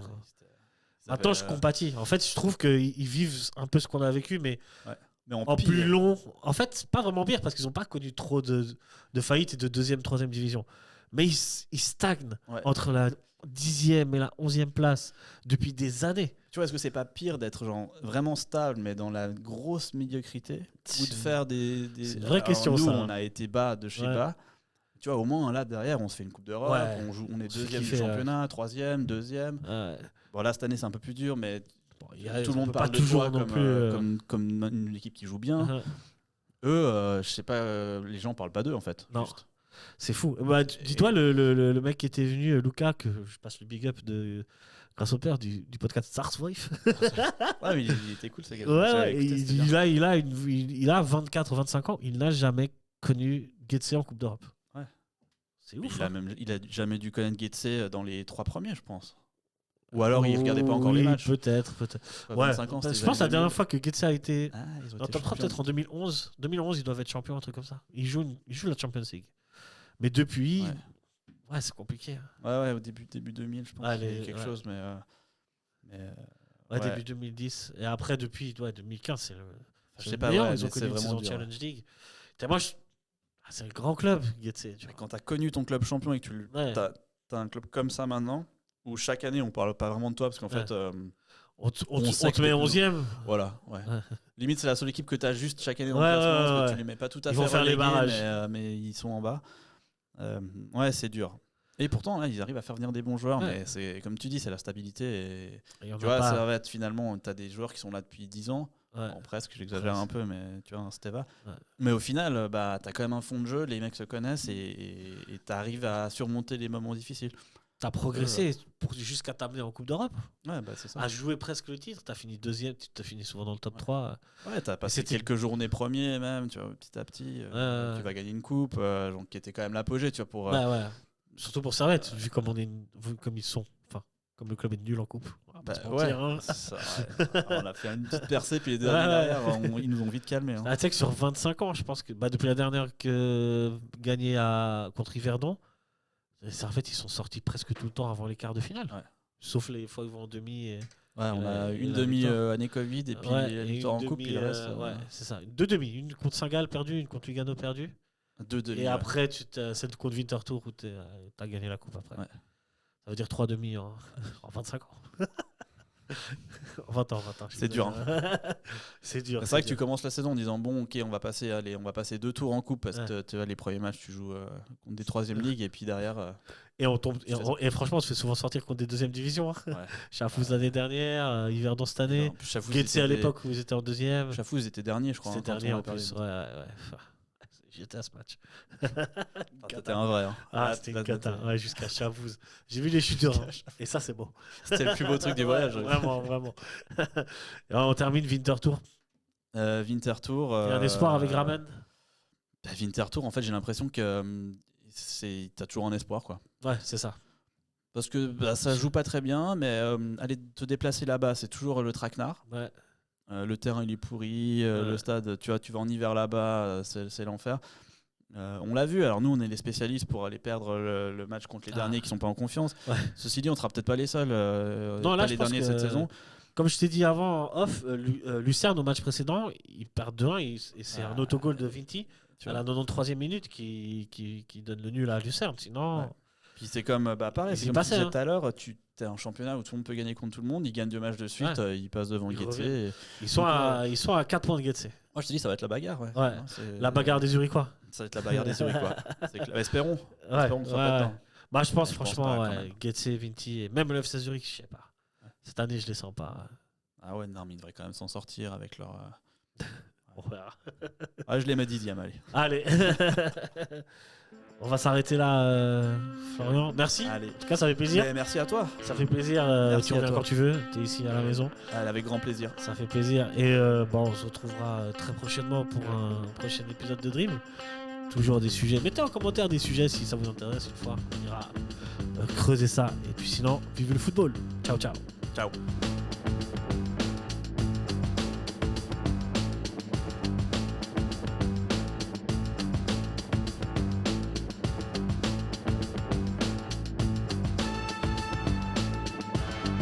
Speaker 1: Maintenant, je compatis. En fait, je trouve qu'ils vivent un peu ce qu'on a vécu, mais en plus long. En fait, pas vraiment pire, parce qu'ils n'ont pas connu trop de faillites et de 2e, 3e division. Mais ils stagnent entre la 10e et la 11e place depuis des années.
Speaker 2: Tu vois, est-ce que c'est pas pire d'être vraiment stable, mais dans la grosse médiocrité, ou de faire des...
Speaker 1: C'est une vraie question,
Speaker 2: nous,
Speaker 1: ça.
Speaker 2: On a été bas de chez bas. Tu vois, au moins, là, derrière, on se fait une Coupe d'Europe, on est 2e du championnat, 3e, 2e. Bon, là, cette année, c'est un peu plus dur, mais tout le monde parle de toi comme une équipe qui joue bien. Eux, je sais pas, les gens parlent pas d'eux, en fait.
Speaker 1: Non. Juste. C'est fou. Dis-toi, le mec qui était venu, Lucas, que je passe le big up grâce au père du podcast Sarswife.
Speaker 2: Ouais, mais il était cool, ce gars.
Speaker 1: Ouais, il a 24 ou 25 ans. Il n'a jamais connu Getse en Coupe d'Europe.
Speaker 2: Ouais.
Speaker 1: C'est ouf.
Speaker 2: Il a jamais dû connaître Getse dans les 3 premiers, je pense. Ou alors il regardait pas encore les matchs.
Speaker 1: Peut-être. Ouais,
Speaker 2: 25 ans,
Speaker 1: je pense que la dernière fois que Getse a été
Speaker 2: ils ont
Speaker 1: dans
Speaker 2: été
Speaker 1: top 3, peut-être en 2011. 2011, ils doivent être champions, un truc comme ça. Ils jouent la Champions League. Mais depuis, c'est compliqué.
Speaker 2: Ouais, au début 2000, je pense. Il y a quelque chose, mais
Speaker 1: début 2010. Et après, depuis 2015, c'est le.
Speaker 2: Je sais pas,
Speaker 1: ils ont connu une saison Challenge League. C'est un grand club, Getse.
Speaker 2: Quand tu as connu ton club champion et que tu as un club comme ça maintenant, où chaque année on parle pas vraiment de toi parce qu'en fait
Speaker 1: on te met 11e.
Speaker 2: Voilà, limite c'est la seule équipe que tu as juste chaque année dans le
Speaker 1: classement
Speaker 2: parce que tu les mets pas tout à fait.
Speaker 1: Ils vont faire les barrages,
Speaker 2: mais ils sont en bas. C'est dur. Et pourtant ils arrivent à faire venir des bons joueurs, mais c'est comme tu dis, c'est la stabilité. Et tu vois, ça va être finalement, tu as des joueurs qui sont là depuis 10 ans. Bon, presque, j'exagère un peu, mais tu vois, un Steva. Mais au final, t'as quand même un fond de jeu, les mecs se connaissent et t'arrives à surmonter les moments difficiles.
Speaker 1: T'as progressé jusqu'à t'amener en Coupe d'Europe.
Speaker 2: C'est ça.
Speaker 1: À jouer presque le titre, t'as fini deuxième, t'as fini souvent dans le top 3.
Speaker 2: Ouais, t'as passé quelques journées premiers même, tu vois, petit à petit. Tu vas gagner une coupe, qui était quand même l'apogée, tu vois, pour.
Speaker 1: Surtout pour Servette, vu comme ils sont. Enfin, comme le club est nul en coupe. On
Speaker 2: a fait une petite percée, puis les deux années derrière, ils nous ont vite calmés.
Speaker 1: Tu sais que sur 25 ans, je pense que depuis la dernière gagnée contre Yverdon, Servette, ils sont sortis presque tout le temps avant les quarts de finale. Sauf les fois où ils vont en demi.
Speaker 2: On a une demi-année Covid et puis la victoire en coupe.
Speaker 1: C'est ça. 2 demi. Une contre Saint-Gall perdue, une contre Lugano perdue.
Speaker 2: 2 demi.
Speaker 1: Et après, celle contre Winterthur où tu as gagné la coupe après. Ça veut dire 3 demi en 25 ans. En 20 ans.
Speaker 2: C'est dur.
Speaker 1: C'est dur.
Speaker 2: C'est vrai que tu commences la saison en disant bon, ok, on va passer 2 tours en coupe parce que tu vois, les premiers matchs, tu joues contre des 3e ligues et puis derrière.
Speaker 1: Et on tombe. Et franchement, on se fait souvent sortir contre des 2e divisions. Chafouz l'année dernière, Yverdon cette année. Getse à l'époque où ils étaient en 2e.
Speaker 2: Chafouz était dernier, je crois.
Speaker 1: C'était dernier en plus. J'étais à ce match.
Speaker 2: T'étais un vrai.
Speaker 1: C'était une cata. Jusqu'à Chafouz. J'ai vu les chuteurs. Et ça, c'est beau.
Speaker 2: C'était le plus beau truc du voyage.
Speaker 1: Vraiment. Et on termine Winterthur.
Speaker 2: Winterthur.
Speaker 1: Il y a un espoir avec Ramen.
Speaker 2: Winterthur, en fait, j'ai l'impression que t'as toujours un espoir, quoi.
Speaker 1: Ouais, c'est ça.
Speaker 2: Parce que ça joue pas très bien, mais aller te déplacer là-bas, c'est toujours le traquenard.
Speaker 1: Ouais.
Speaker 2: Le terrain il est pourri, le stade, tu vas en hiver là-bas, c'est l'enfer. On l'a vu, alors nous on est les spécialistes pour aller perdre le match contre les derniers qui sont pas en confiance. Ceci dit, on sera peut-être pas les seuls,
Speaker 1: les derniers cette saison. Comme je t'ai dit avant off, Lucerne au match précédent, ils perdent 2-1 et c'est un autogol de Vinti à la 93e minute qui donne le nul à Lucerne. Sinon.
Speaker 2: Puis c'est comme pareil, c'est comme tu disais tout à l'heure, tu es un championnat où tout le monde peut gagner contre tout le monde, ils gagnent 2 matchs de suite, ils passent devant Getse.
Speaker 1: Ils sont à 4 points de Getse.
Speaker 2: Moi je te dis, ça va être la bagarre.
Speaker 1: La bagarre des Zurichois.
Speaker 2: Ça va être la bagarre des Zurichois. Espérons.
Speaker 1: Espérons que ce soit pas dedans. Je pense franchement, Getse, Vinti et même le FC Zurich, je sais pas. Cette année, je les sens pas.
Speaker 2: Ah ouais, non, mais ils devraient quand même s'en sortir avec leur.
Speaker 1: On verra.
Speaker 2: Je les mets 10e,
Speaker 1: allez. On va s'arrêter là, Florian. Merci.
Speaker 2: Allez.
Speaker 1: En tout cas, ça fait plaisir.
Speaker 2: Merci à toi.
Speaker 1: Ça fait plaisir. Tu reviens quand tu veux. Tu es ici à la maison.
Speaker 2: Avec grand plaisir.
Speaker 1: Ça fait plaisir. Et on se retrouvera très prochainement pour un prochain épisode de Dream. Toujours des sujets. Mettez en commentaire des sujets si ça vous intéresse. Une fois, on ira creuser ça. Et puis sinon, vivez le football. Ciao.
Speaker 2: Ciao.